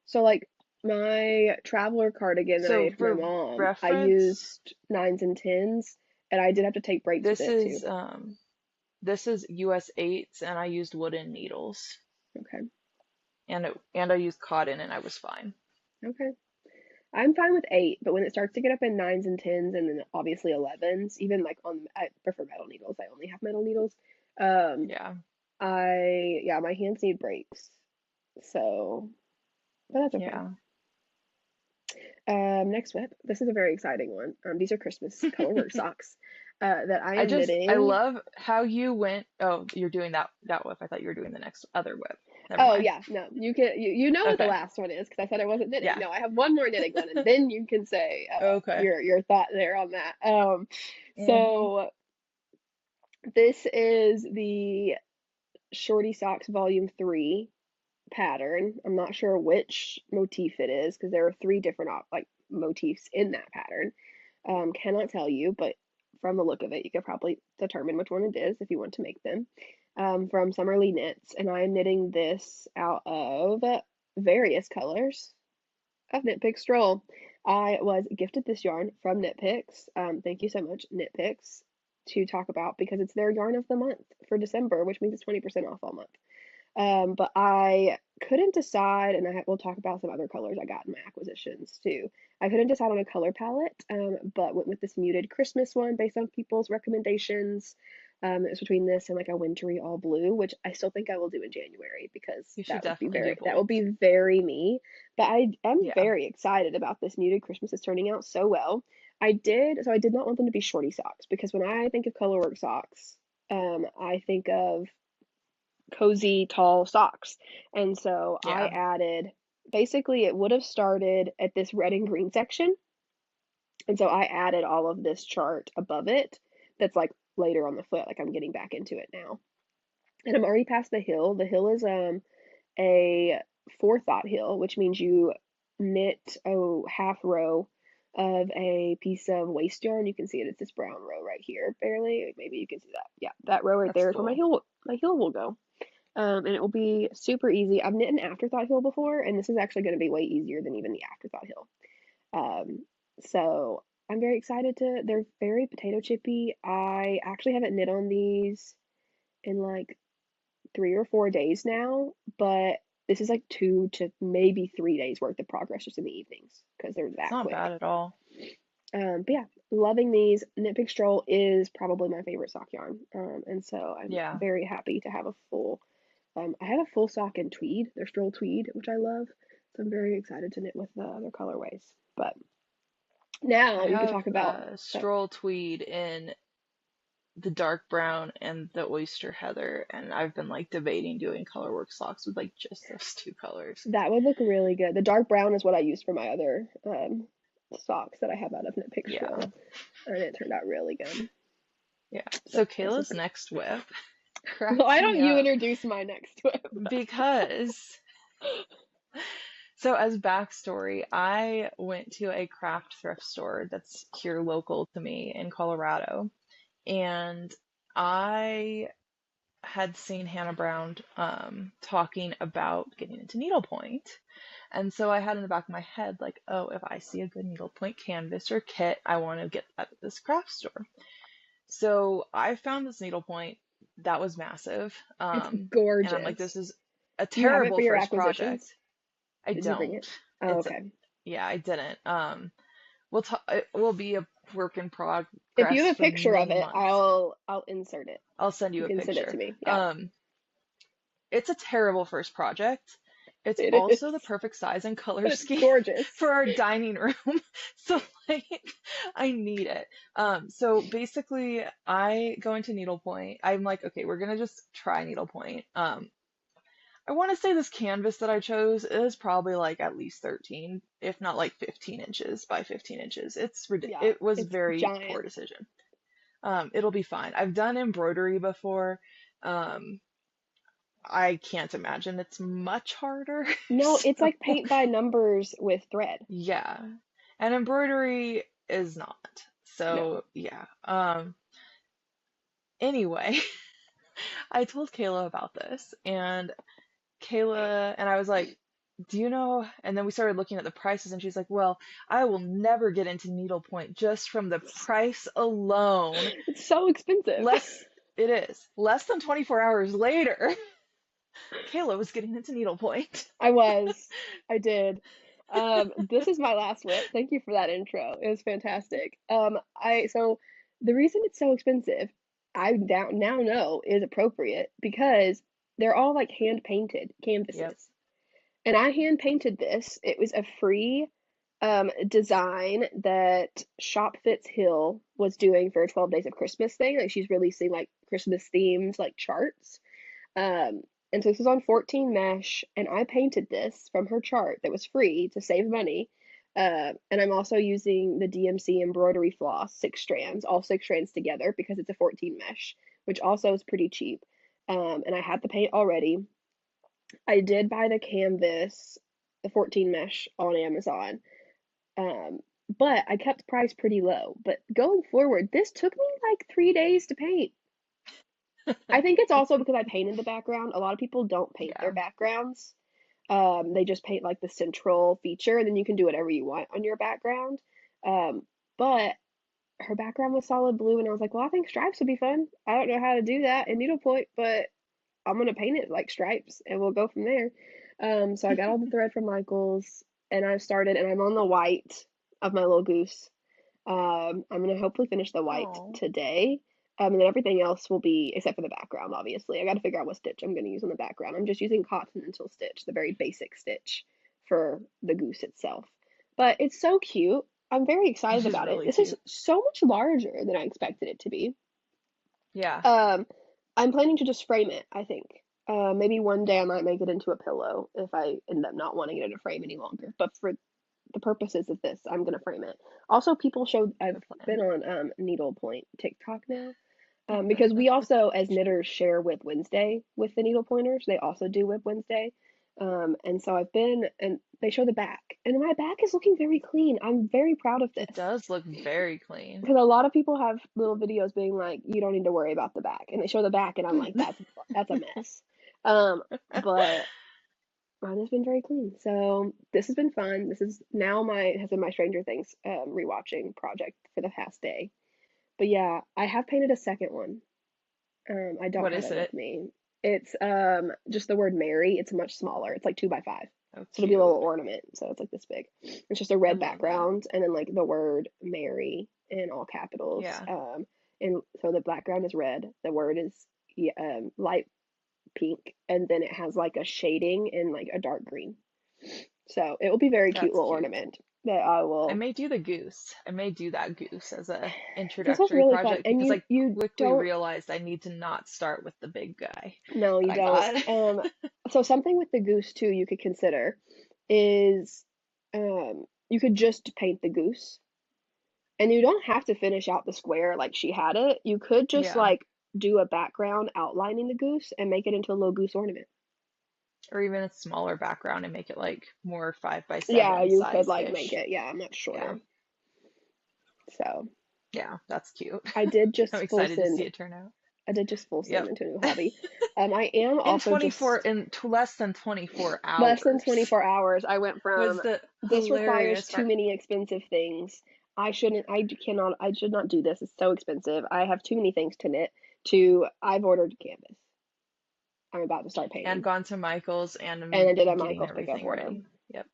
So like my traveler cardigan that I So made for my for mom, I reference, used nines and tens, and I did have to take breaks with this it too. is this is US 8s and I used wooden needles Okay. and I used cotton and I was fine. Okay. I'm fine with eight, but when it starts to get up in nines and tens and then obviously 11s, even like I prefer metal needles. I only have metal needles. Um, Yeah. yeah, my hands need breaks. So, but that's okay. Yeah. Next whip. This is a very exciting one. These are Christmas colorwork socks that I am I knitting. love how you went. Oh, you're doing that whip. I thought you were doing the next other whip. Never Oh mind. yeah, no, you know what the Okay. last one is because I said I wasn't knitting. Yeah. No, I have one more knitting one, and then you can say Okay. your thought there on that. Mhm. So this is the Shorty Socks Volume 3 pattern. I'm not sure which motif it is because there are three different like motifs in that pattern. Cannot tell you, but from the look of it, you could probably determine which one it is if you want to make them. From Summerly Knits, and I am knitting this out of various colors of Knit Picks Stroll. I was gifted this yarn from Knit Picks. Thank you so much, Knit Picks, to talk about because it's their yarn of the month for December, which means it's 20% off all month. But I couldn't decide, and we'll talk about some other colors I got in my acquisitions too. I couldn't decide on a color palette, but went with this muted Christmas one based on people's recommendations. It was between this and like a wintry all blue, which I still think I will do in January because You should definitely do that would both. be very me. But I am Yeah. very excited about this muted Christmas. It's turning out so well. I did not want them to be shorty socks because when I think of colorwork socks, I think of cozy, tall socks. And so I Yeah. added, basically, it would have started at this red and green section. And so I added all of this chart above it that's like later on the foot, like I'm getting back into it now. And I'm already past the hill. The hill is a forethought hill, which means you knit a half row of a piece of waste yarn. You can see it. It's this brown row right here, barely. Maybe you can see that. Yeah, that row right That's there is where cool. my heel will go. And it will be super easy. I've knit an afterthought heel before, and this is actually going to be way easier than even the afterthought heel. Um, so I'm very excited to. They're very potato chippy. I actually haven't knit on these in like 3 or 4 days now, but this is like 2 to maybe 3 days worth of progress just in the evenings because they're It's that not quick. bad at all. But yeah, loving these. Knit Picks Stroll is probably my favorite sock yarn, and so I'm Yeah. very happy to have a full I have a full sock in tweed. They're stroll tweed, which I love. So I'm very excited to knit with the other colorways. But I now you can have talk about stroll tweed in the dark brown and the oyster heather, and I've been like debating doing colorwork socks with like just those two colors. that would look really good. The dark brown is what I used for my other socks that I have out of Knit Pick Yeah. Stroll, and it turned out really good. Yeah. So So this is Kayla's next whip why cracks don't me you up introduce my next whip? because so as backstory, I went to a craft thrift store that's here local to me in Colorado, and I had seen Hannah Brown talking about getting into needlepoint. And so I had in the back of my head, like, oh, if I see a good needlepoint canvas or kit, I want to get that at this craft store. So I found this needlepoint that was massive. It's And I'm like, gorgeous. this is a Do you have it for terrible your first project. acquisitions? I Did you bring don't. it? Oh, It's, okay. yeah, I didn't. It will be a work in If you progress have a for picture of many it, months. I'll insert it. I'll send You you a can send it to picture. me. Yeah, It's a terrible first project. It's it also the is. perfect size and color But it's scheme gorgeous. for our dining room. So like I need it. So basically I go into needlepoint. I'm like, okay, we're gonna just try needlepoint. I want to say this canvas that I chose is probably like at least 13, if not like 15 inches by 15 inches. Yeah, It was it's very poor giant. decision. It'll be fine. I've done embroidery before. Um, I can't imagine it's much harder. No, it's So, like paint by numbers with thread. yeah. And embroidery is not. No. So, yeah. Anyway, I told Kayla about this, and Kayla and I was like, do you know? And then we started looking at the prices, and she's like, well, I will never get into needlepoint just from the price alone. It's so expensive. It is. Less than 24 hours later, Kayla was getting into needlepoint. I was. I did. This is my last whip. Thank you for that intro. It was fantastic. So the reason it's so expensive, now know is appropriate because they're all like hand painted Yep. canvases. And I hand painted this. It was a free design that Shop Fits Hill was doing for a 12 Days of Christmas thing. Like she's releasing like Christmas themes, like charts. Um, and so this was on 14 mesh, and I painted this from her chart that was free to save money. And I'm also using the DMC embroidery floss, 6 strands, all 6 strands together because it's a 14 mesh, which also is pretty cheap. And I had the paint already. I did buy the canvas, the 14 mesh on Amazon. Um, but I kept the price pretty low. But going forward, this took me like 3 days to paint. I think it's also because I painted the background. A lot of people don't paint their Yeah. backgrounds. They just paint like the central feature, and then you can do whatever you want on your background. But her background was solid blue, and I was like, well, I think stripes would be fun. I don't know how to do that in needlepoint, but I'm gonna paint it like stripes and we'll go from there. So I got all the thread from Michael's and I've started and I'm on the white of my little goose. I'm gonna hopefully finish the white Oh, today. And then everything else will be, except for the background, obviously. I got to figure out what stitch I'm gonna use on the background. I'm just using cotton until stitch, the very basic stitch for the goose itself. But it's so cute. I'm very it excited is about it. really This is cute. so much larger than I expected it to be. Yeah. Um, I'm planning to just frame it, I think. Maybe one day I might make it into a pillow if I end up not wanting it in a frame any longer. But for the purposes of this, I'm gonna frame it. Also, people showed I've Good plan. been on needlepoint TikTok now. Because we also, as knitters, share Whip Wednesday with the needle pointers. They also do Whip Wednesday. And so I've been, and they show the back, and my back is looking very clean. I'm very proud of It this. does look very clean. Because a lot of people have little videos being like, you don't need to worry about the back, and they show the back, and I'm like, that's a mess. But mine has been very clean. So this has been fun. This is now my has been my Stranger Things rewatching project for the past day. But yeah, I have painted a second one. I don't What have is it with it? me. It's just the word Mary. It's much smaller. It's like 2 by 5. Oh, So it'll be a little cute. ornament. So it's like this big. It's just a I red love that. background and then like the word Mary in all capitals. Yeah, And so the background is red. The word is yeah, light pink, and then it has like a shading in like a dark green. So it will be very cute that's little cute. ornament that I I will. may do the goose. I may do that goose as a This was introductory really fun, project and because you I you quickly don't. realized I need to not start with the big guy No, that you I don't. got. So something with the goose too you could consider is you could just paint the goose, and you don't have to finish out the square like she had it. You could just Yeah. like do a background outlining the goose and make it into a little goose ornament. Or even a smaller background and make it like more five by Yeah, seven you could like make size-ish. it, yeah, much Yeah. shorter. So Yeah, that's cute. I did I'm just full excited to send. see it turn out. I did just full send Yep. into a new hobby. I am also just In less than 24 less than hours 24 hours. I went was from the this requires hilarious too part. many expensive things. I should not do this. It's so expensive. I have too many things to knit to I've ordered canvas. I'm about to start And painting. gone to Michael's and And I I'm did a getting Michael's pickup everything order. ready. Yep.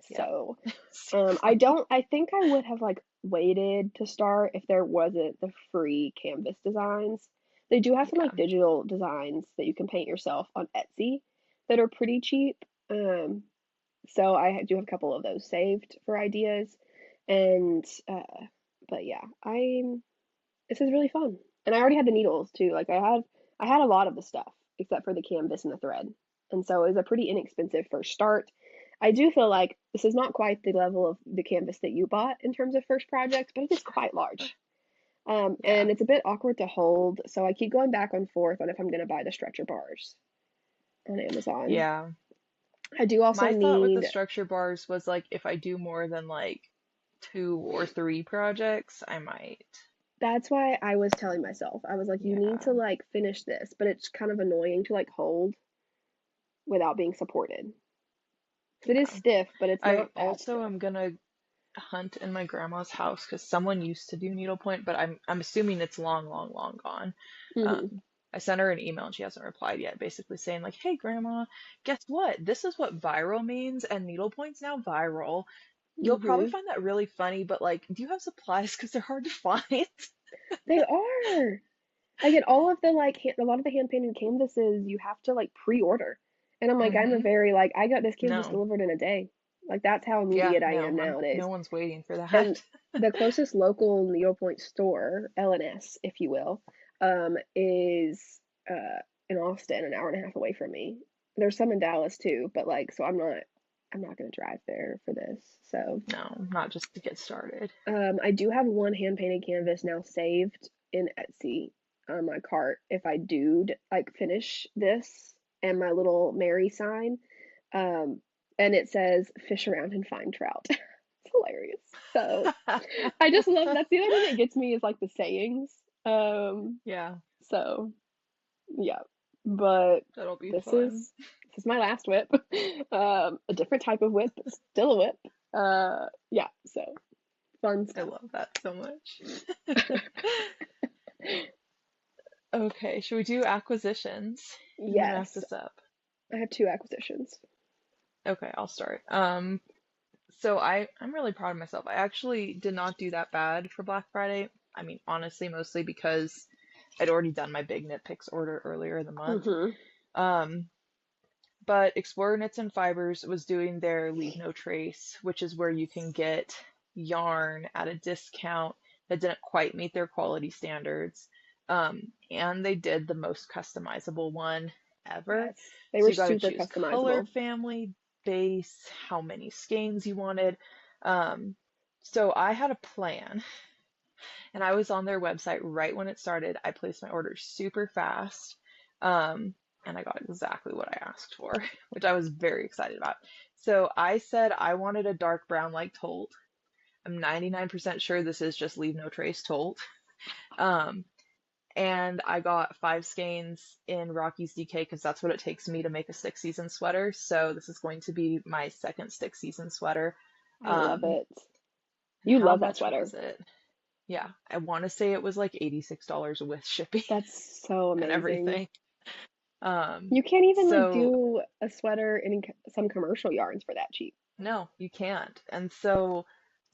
Yep. So, Super fun. I think I would have like waited to start if there wasn't the free canvas designs. They do have some Yeah. like digital designs that you can paint yourself on Etsy that are pretty cheap. Um, so I do have a couple of those saved for ideas. And but yeah, I'm this is really fun. And I already had the needles too. Like I had a lot of the stuff except for the canvas and the thread. And so it was a pretty inexpensive first start. I do feel like this is not quite the level of the canvas that you bought in terms of first projects, but it is quite large. Yeah. And it's a bit awkward to hold, so I keep going back and forth on if I'm going to buy the stretcher bars on Amazon. Yeah. I do also My thought with the need. structure bars was like if I do more than like 2 or 3 projects, I might. That's why I was telling myself, I was like, you need Yeah. to like finish this, but it's kind of annoying to like hold without being supported. 'Cause it is Yeah. stiff, but it's I not that also stiff. am gonna hunt in my grandma's house because someone used to do needlepoint, but I'm assuming it's long, long, long gone. Hmm. Um, I sent her an email and she hasn't replied yet, basically saying like, "Hey, grandma, guess what? This is what viral means, and needlepoint's now viral. You'll probably Hmm. find that really funny, but like, do you have supplies? Because they're hard to find." They are. Like in all of the like a lot of the hand painted canvases, you have to like pre-order. And I'm like, I'm a Hmm. very like I got this canvas No. delivered in a day. Like that's how Yeah, immediate I am no, nowadays. no one's waiting for And that. the closest local needlepoint store, LNS, if you will, is in Austin, an hour and a half away from me. There's some in Dallas too, but like so I'm not gonna drive there for this. So No, not just to get started. I do have one hand painted canvas now saved in Etsy on my cart if I do like finish this and my little Mary sign. Um, and it says fish around and find trout. It's hilarious. So I just love that's the other thing that gets me is like the sayings. Um, Yeah, so yeah. But that'll be this fun. is my last whip. A different type of whip, but still a whip. Yeah, so fun I stuff. love that so much. Okay, should we do acquisitions? I'm gonna ask Yes, this up. I have two acquisitions. Okay, I'll start. So I'm really proud of myself. I actually did not do that bad for Black Friday. I mean, honestly, mostly because I'd already done my big knit picks order earlier in the month. Mm-hmm. Um, but Explorer Knits and Fibers was doing their Leave No Trace, which is where you can get yarn at a discount that didn't quite meet their quality standards. And they did the most customizable one ever. Yes, they So were you got to super choose color, customizable. family, base, how many skeins you wanted. Um, so I had a plan, and I was on their website right when it started. I placed my order super fast, um, and I got exactly what I asked for, which I was very excited about. So I said I wanted a dark brown like Tolt. I'm 99% sure this is just Leave No Trace Tolt. Um, and I got 5 skeins in Rocky's DK because that's what it takes me to make a stick season sweater. So this is going to be my second stick season sweater. I love Um, it. and You how love that much sweater. was it? Yeah, I want to say it was like $86 with shipping That's so and amazing. everything. Um, You can't even like so do a sweater in some commercial yarns for that cheap. no, you can't. And so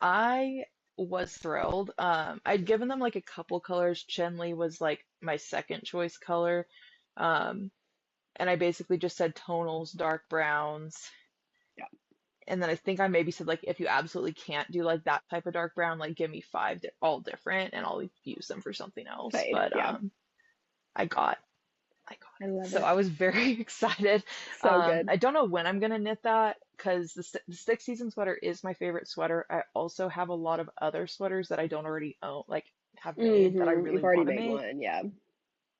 I was thrilled. I'd given them like a couple colors. Chenley was like my second choice color. Um, and I basically just said tonals, dark browns. Yeah, And then I think I maybe said like if you absolutely can't do like that type of dark brown, like give me five all different and I'll use them for something else. fade. But Yeah, I got I got I it. love So it. I was very excited. So good. I don't know when I'm gonna knit that because the stick season sweater is my favorite sweater. I also have a lot of other sweaters that I don't already own, like have made that I Mm-hmm. really You've already want to made make. one. Yeah.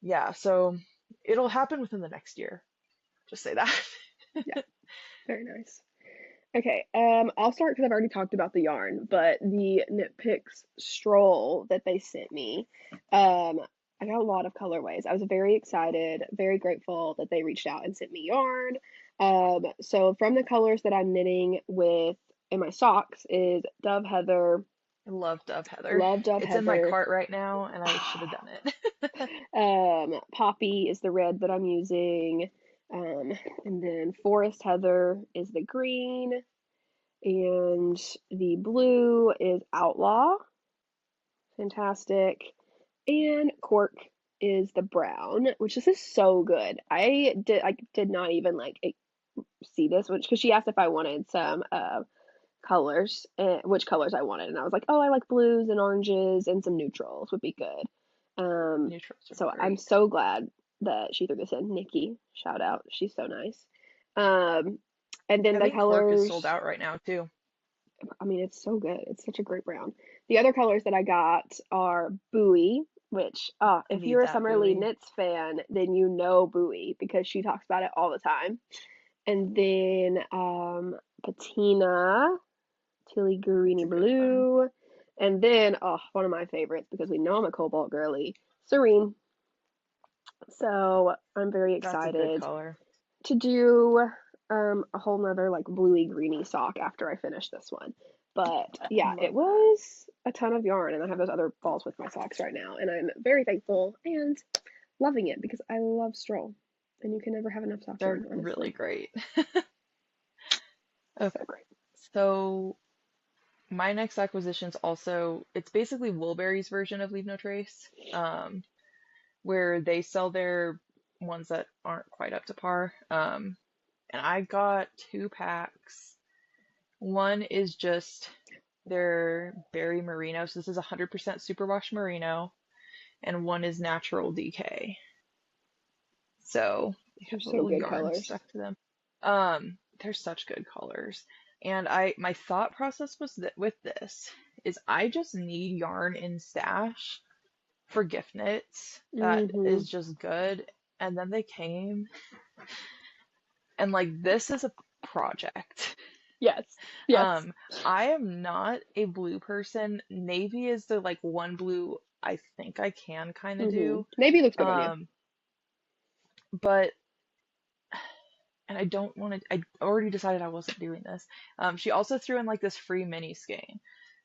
Yeah, so it'll happen within the next year. Just say that. Yeah. Very nice. Okay, I'll start because I've already talked about the yarn, but the Knit Picks stroll that they sent me, I got a lot of colorways. I was very excited, very grateful that they reached out and sent me yarn. So from the colors that I'm knitting with in my socks is Dove Heather, I love Dove Heather. love Dove It's in my Heather. cart right now, and I should have done it. Poppy is the red that I'm using. Um, and then Forest Heather is the green. And the blue is Outlaw. Fantastic. And Cork is the brown, which this is so good. I did not even like see this, which because she asked if I wanted some colors, which colors I wanted, and I was like, oh, I like blues and oranges and some neutrals would be good. Um, Neutrals are so I'm great. so glad that she threw this in. Nikki, shout out, she's so nice. Um, and then I the think Cork is sold colors. out right now too. I mean, it's so good. It's such a great brown. The other colors that I got are Bowie, which, I if need you're a that Summerly buoy. Knits fan, then you know Bowie because she talks about it all the time. And then Patina, Tilly That's Greeny a good one. Blue. And then, oh, one of my favorites because we know I'm a Cobalt girly, Serene. So I'm very That's a good excited color. to do a whole nother like bluey greeny sock after I finish this one. But I yeah, it love that. was a ton of yarn, and I have those other balls with my socks right now, and I'm very thankful and loving it because I love stroll, and you can never have enough sock They're yarn, really honestly. great. So Okay, great. so my next acquisition's also it's basically Woolberry's version of Leave No Trace, where they sell their ones that aren't quite up to par. And I got 2 packs. One is just their berry merino. So this is 100% superwash merino, and one is natural DK. So they Those are have a so little good yarn colors. stuck to them. They're such good colors. And my thought process was that with this is I just need yarn in stash for gift knits that Mm-hmm. is just good. And then they came and like this is a project. Yes. Yes. Um, I am not a blue person. Navy is the like one blue I think I can kind of Mm-hmm. do. Navy looks good on you. Um, but and I don't want to. I already decided I wasn't doing this. She also threw in like this free mini skein.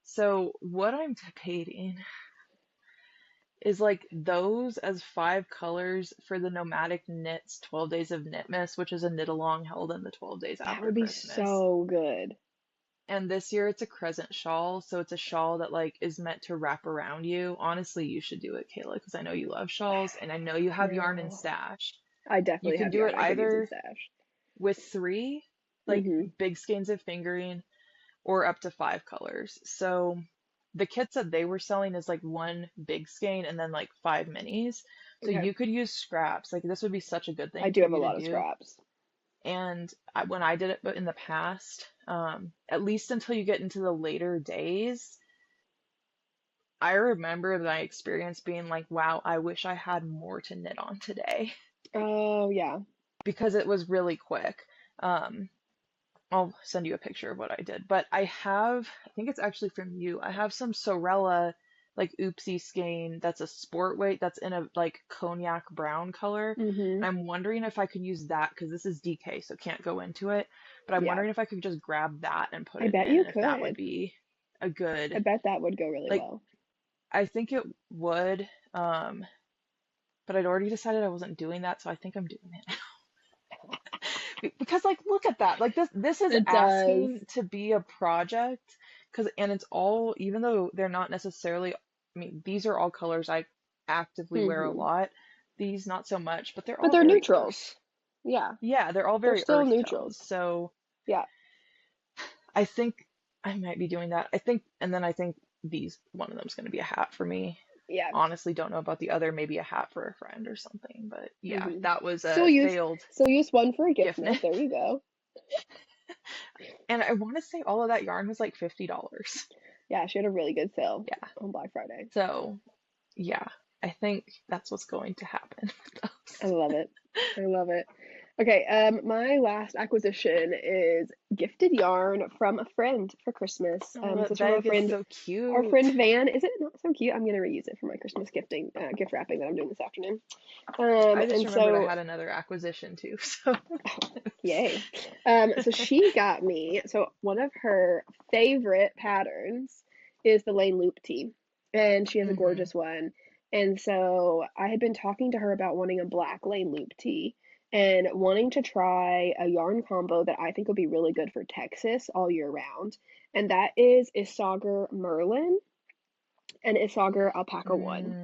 So what I'm debating is like those as 5 colors for the Nomadic Knits 12 Days of Knitmas, which is a knit along held in the 12 days That after would be Christmas. so good. And this year it's a crescent shawl, so it's a shawl that like is meant to wrap around you. Honestly, you should do it, Kayla, because I know you love shawls and I know you have yarn and No. stash. I You definitely can have do yarn it I could use in either stash. with 3, like Mm-hmm. big skeins of fingering, or up to 5 colors. So the kits that they were selling is like 1 big skein and then like 5 minis. So Okay. you could use scraps. Like this would be such a good I thing do for have a you to lot of do. scraps. And when I did it, but in the past, at least until you get into the later days, I remember my experience being like, wow, I wish I had more to knit on today Oh, yeah. because it was really quick. Um, I'll send you a picture of what I did. But I think it's actually from you. I have some Sewrella like oopsie skein that's a sport weight that's in a like cognac brown color. Mm-hmm. I'm wondering if I could use that because this is DK, so can't go into it. But I'm Yeah. wondering if I could just grab that and put I it bet in, you and if that would could. be a I good, bet that would go really like, well. I think it would. But I'd already decided I wasn't doing that, so I think I'm doing it because like look at that, like this is It does. asking to be a project, because and it's all, even though they're not necessarily, I mean these are all colors I actively wear a Mm-hmm. lot, these not so much, but they're But all they're very neutrals. earth. Yeah. Yeah, they're all They're very still earth tones, neutrals. so Yeah. I think I might be doing that. I think, and then I think these, one of them's going to be a hat for me. Yeah. Honestly don't know about the other, maybe a hat for a friend or something, but yeah, Mm-hmm. that was Still a use failed still use one for a gift gift note. knit. There you go. And I want to say all of that yarn was like $50. Yeah, she had a really good sale Yeah. on Black Friday. So, yeah, I think that's what's going to happen with I those. love it. I love it. Okay, my last acquisition is gifted yarn from a friend for Christmas. Oh, This that is from bag is so our cute. friend Van. Is it not so cute? I'm gonna reuse it for my Christmas gifting, gift wrapping that I'm doing this afternoon. I just And remembered I so, had another acquisition too, so yay. So she got me. So one of her favorite patterns is the Lane Loop tee, and she has a hmm gorgeous one. And so I had been talking to her about wanting a black Lane Loop tee and wanting to try a yarn combo that I think would be really good for Texas all year round. And that is Isager Merlin and Isager Alpaca One.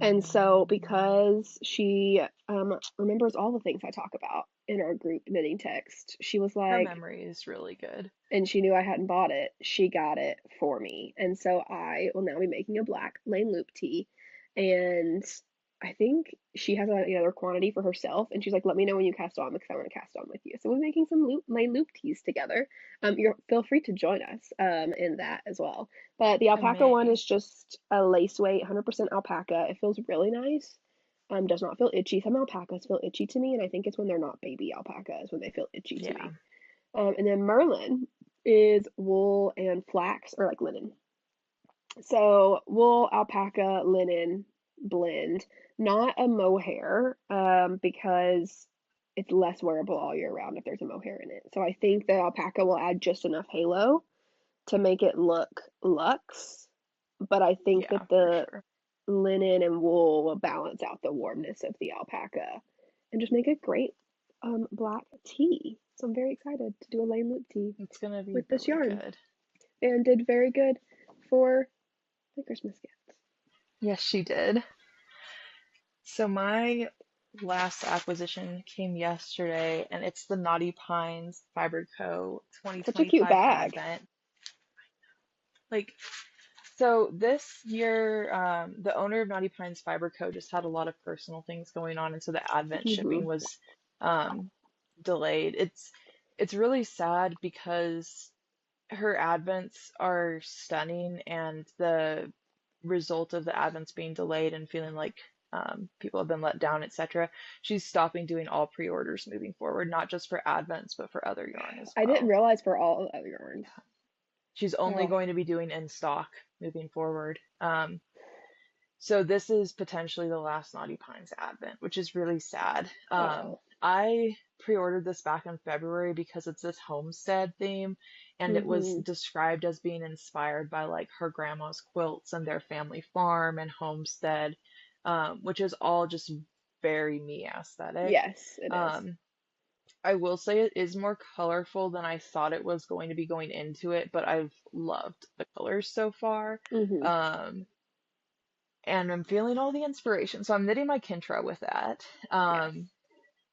And so, Mm. because she remembers all the things I talk about in our group knitting text, she was Her like, memory is really good. and she knew I hadn't bought it, she got it for me. And so I will now be making a black lane loop tee. And I think she has another quantity for herself. And she's like, let me know when you cast on because I want to cast on with you. So we're making some lane loop tees together. Feel free to join us in that as well. But the I alpaca one may. is just a lace weight, 100% alpaca. It feels really nice. Does not feel itchy. Some alpacas feel itchy to me, and I think it's when they're not baby alpacas when they feel itchy to Yeah. me. And then Merlin is wool and flax or like linen. So wool, alpaca, linen blend, not a mohair, because it's less wearable all year round if there's a mohair in it. So I think the alpaca will add just enough halo to make it look luxe, but I think that Yeah, for the sure. linen and wool will balance out the warmness of the alpaca and just make a great black tee. So I'm very excited to do a lane loop tee It's gonna be with this really yarn good. and did very good for the Christmas gifts. Yes, she did. So my last acquisition came yesterday, and it's the Naughty Pines Fiber Co. Such a cute 2025 bag. Advent. Like, so this year, the owner of Naughty Pines Fiber Co. just had a lot of personal things going on, and so the Advent Hmm. shipping was um, delayed. It's really sad because her Advents are stunning, and the result of the Advents being delayed and feeling like people have been let down, etc. She's stopping doing all pre-orders moving forward, not just for Advents, but for other yarn as I didn't well. realize for all other yarns. She's only Oh, going to be doing in stock moving forward. So this is potentially the last Naughty Pines Advent, which is really sad. oh. I pre-ordered this back in February because it's this homestead theme, and it was Hmm. described as being inspired by like her grandma's quilts and their family farm and homestead. which is all just very me aesthetic. Yes, it is. I will say it is more colorful than I thought it was going to be going into it, but I've loved the colors so far. Mm-hmm. And I'm feeling all the inspiration. So I'm knitting my Kintra with that. Yes.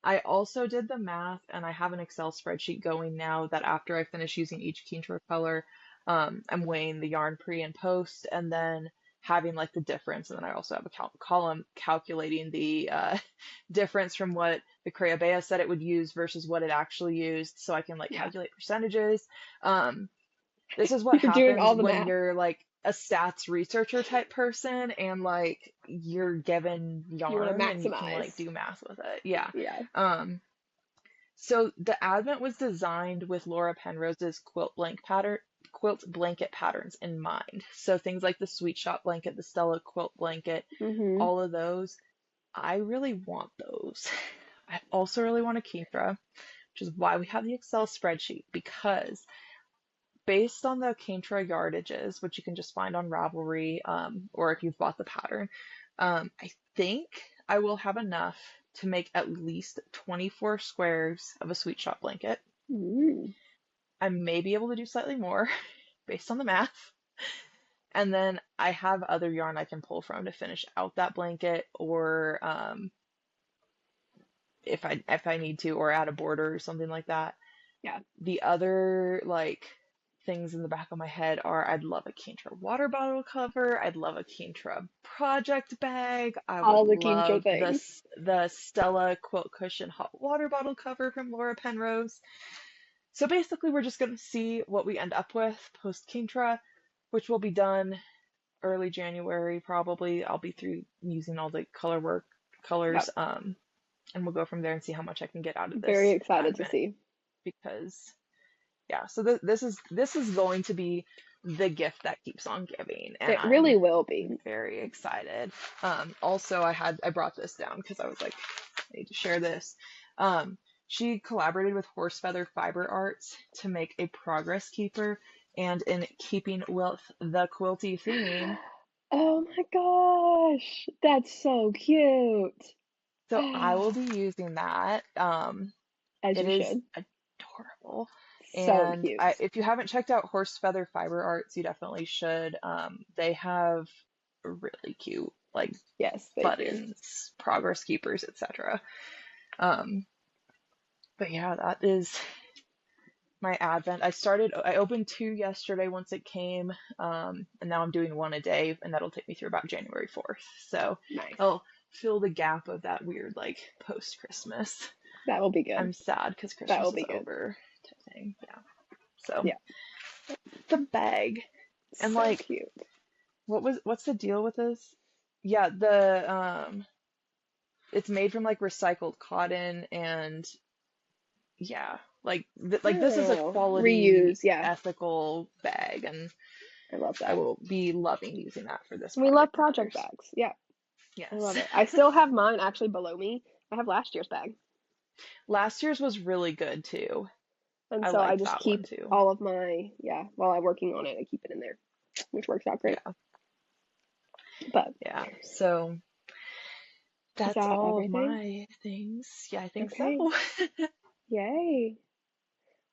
I also did the math and I have an Excel spreadsheet going now that after I finish using each Kintra color, I'm weighing the yarn pre and post and then having like the difference. And then I also have a column calculating the difference from what the Creabea said it would use versus what it actually used. So I can like Yeah. calculate percentages. This is what You're doing happens all the when math. you're like a stats researcher type person and like you're given You want yarn to and you can like maximize. do math with it. Yeah. Yeah. So the Advent was designed with Laura Penrose's quilt blanket patterns in mind. So things like the Sweet Shop blanket, the Stella quilt blanket, Mm-hmm. all of those. I really want those. I also really want a Kintra, which is why we have the Excel spreadsheet, because based on the Kintra yardages, which you can just find on Ravelry, or if you've bought the pattern, I think I will have enough to make at least 24 squares of a Sweet Shop blanket. Mm. I may be able to do slightly more based on the math. And then I have other yarn I can pull from to finish out that blanket, or if I need to, or add a border or something like that. Yeah. The other like things in the back of my head are I'd love a Kintra water bottle cover. I'd love a Kintra project bag. I would All the Kintra love things. the Stella quilt cushion hot water bottle cover from Laura Penrose. So basically, we're just going to see what we end up with post Kintra, which will be done early January probably. I'll be through using all the colors, Yep. and we'll go from there and see how much I can get out of Very this excited to Advent, see. because yeah, so this is going to be the gift that keeps on giving, and It really I'm will be. very excited. Also, I brought this down because I was like, I need to share this. She collaborated with Horsefeather Fiber Arts to make a progress keeper, and in keeping with the quilty theme, Oh my gosh, that's so cute. so I will be using that. As It you is should. adorable. So And cute. if you haven't checked out Horsefeather Fiber Arts, you definitely should. They have really cute like Yes, they do. buttons, progress keepers, etc. Um, but yeah, that is my Advent. I opened 2 yesterday once it came, and now I'm doing 1 a day, and that'll take me through about January 4th. So Nice. I'll fill the gap of that weird like post Christmas. That will be good. I'm sad because That will Christmas is be good. over type thing. Yeah. So Yeah. the bag and So like cute. what's the deal with this? Yeah, the it's made from like recycled cotton, and yeah, like this is a Oh, quality reuse. Yeah, ethical bag, and I love I that. will be loving using that for this We love project of project ours. bags. Yeah, I love Yes. it. I still have mine actually below me. I have last year's bag. Last year's was really good too. And I so I liked just that one keep too. all of my, yeah, while I'm working on it, I keep it in there, which works out great. Yeah. But Yeah. So is that's that all of everything? my things. Yeah, I think so. Okay. Yay.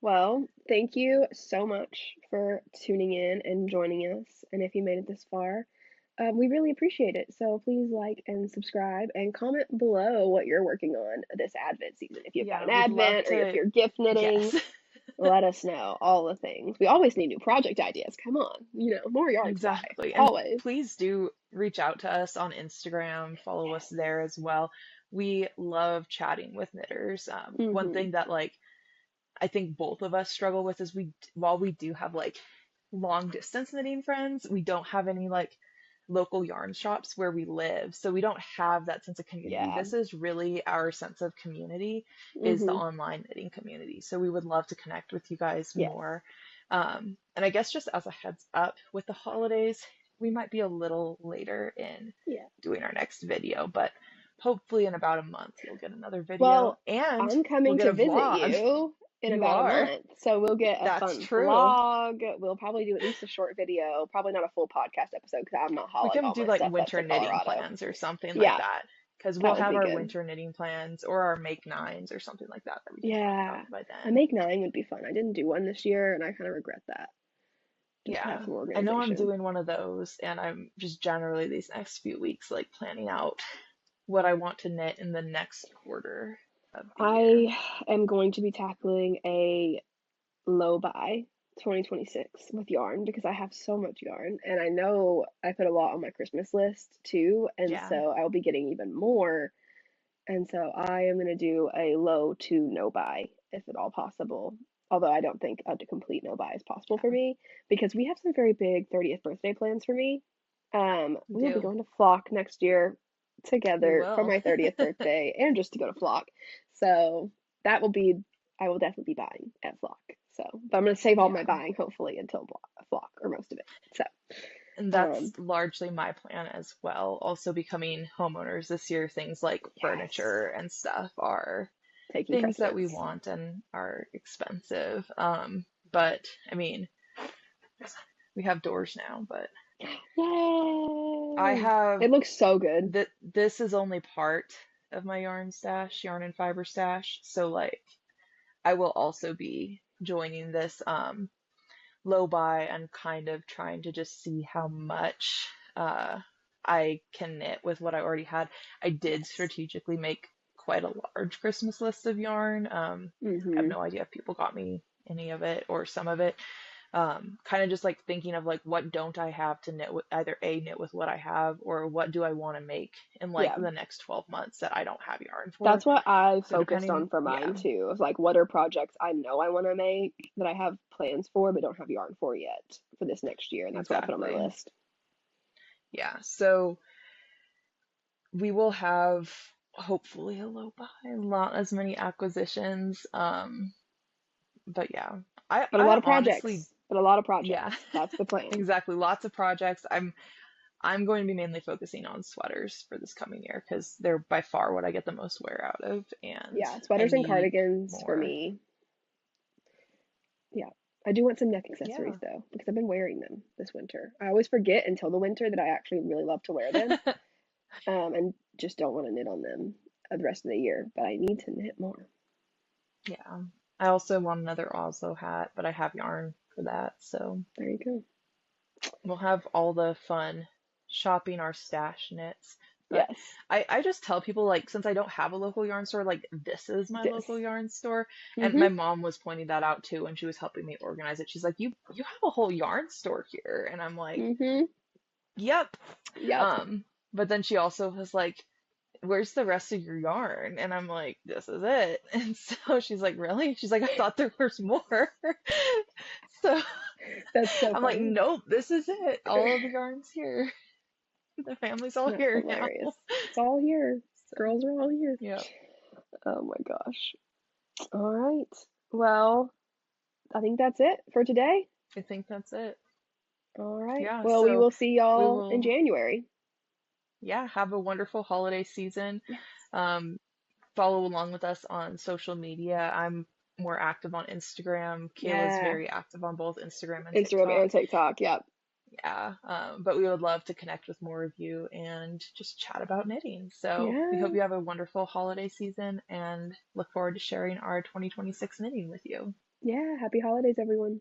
Well, thank you so much for tuning in and joining us. And if you made it this far, we really appreciate it. So please like and subscribe and comment below what you're working on this Advent season. If you've got Yeah, an would love Advent or if to. you're gift knitting, Yes. let us know all the things. We always need new project ideas. Come on, more yard supply. Exactly. And Always. please do reach out to us on Instagram, follow us there as well. We love chatting with knitters. One Mm-hmm. thing that like I think both of us struggle with is while we do have like long distance knitting friends, we don't have any like local yarn shops where we live. So we don't have that sense of community. Yeah. This is really our sense of community, is the Mm-hmm. online knitting community. So we would love to connect with you guys Yes. more. And I guess just as a heads up with the holidays, we might be a little later in Yeah. doing our next video, but hopefully in about a month you'll get another video Well, and I'm we'll coming get to a visit vlog. you. in You about a are. month. So we'll get a That's fun true. vlog. We'll probably do at least a short video, probably not a full podcast episode because I'm not We hauling can all do my like stuff up winter to knitting Colorado. plans or something like Yeah, that. Because we'll that would have be our good. winter knitting plans or our make nines or something like that we can talk Yeah, about by a then. make nine would be fun. I didn't do one this year and I kind of regret that. Just to have Yeah. some I know I'm organization. doing one of those, and I'm just generally these next few weeks like planning out what I want to knit in the next quarter of the year. I am going to be tackling a low buy 2026 with yarn because I have so much yarn and I know I put a lot on my Christmas list too, and Yeah. so I'll be getting even more. And so I am going to do a low to no buy if at all possible. Although I don't think a complete no buy is possible for Yeah. me because we have some very big 30th birthday plans for me. We We will be do. going to Flock next year We together for will. my 30th birthday and just to go to Flock. So that will be, I will definitely be buying at Flock. So, but I'm going to save all my Yeah. buying hopefully until Flock or most of it. So, And that's largely my plan as well. Also becoming homeowners this year, things like yes, furniture and stuff are taking things that we precedence. want and are expensive. But I mean, we have doors now, but I Yay! have It looks so good. that this is only part of my yarn stash, yarn and fiber stash. So like I will also be joining this low buy and kind of trying to just see how much I can knit with what I already had. I did Yes. strategically make quite a large Christmas list of yarn. I have Mm-hmm. no idea if people got me any of it or some of it. Kind of just like thinking of like what don't I have to knit with, either A, knit with what I have, or what do I want to make in like Yeah. the next 12 months that I don't have yarn for. That's what I So focused depending, on for yeah, mine too. Of like, what are projects I know I want to make that I have plans for but don't have yarn for yet for this next year, and that's what I put on my exactly. list. Yeah. So we will have hopefully a low buy, not as many acquisitions. But yeah, But a lot I of honestly, projects. But a lot of yeah, projects. That's the plan. exactly. Lots of projects. I'm going to be mainly focusing on sweaters for this coming year because they're by far what I get the most wear out of, and Yeah, I sweaters and need cardigans for more. me. Yeah. I do want some neck Yeah. accessories though, because I've been wearing them this winter. I always forget until the winter that I actually really love to wear them, and just don't want to knit on them the rest of the year. But I need to knit more. Yeah. I also want another Oslo hat, but I have yarn for that, so There you go. we'll have all the fun shopping our stash knits. But Yes. I just tell people, like, since I don't have a local yarn store, like, this is my This. local yarn store. And Mm-hmm. my mom was pointing that out too when she was helping me organize it. She's like, you have a whole yarn store here. And I'm like, Mm-hmm. yep. Yep. Um, but then she also was like, where's the rest of your yarn? And I'm like, this is it. And so she's like, really? She's like, I thought there was more. So That's so I'm like, funny. nope, this is it. All of the yarn's here. The family's all That's here now. hilarious. It's all here. So, Girls are all here. yeah, Oh my gosh. All right. Well, I think that's it for today. I think that's it. All right. Yeah, Well, we so will see we y'all in will, January. yeah, have a wonderful holiday season. Yes. Um, Follow along with us on social media. I'm more active on Instagram. Kayla's Yeah. very active on both Instagram and Instagram TikTok. and TikTok. Yep. Yeah, but we would love to connect with more of you and just chat about knitting. So we hope Yeah. you have a wonderful holiday season and look forward to sharing our 2026 knitting with you. Yeah. Happy holidays, everyone.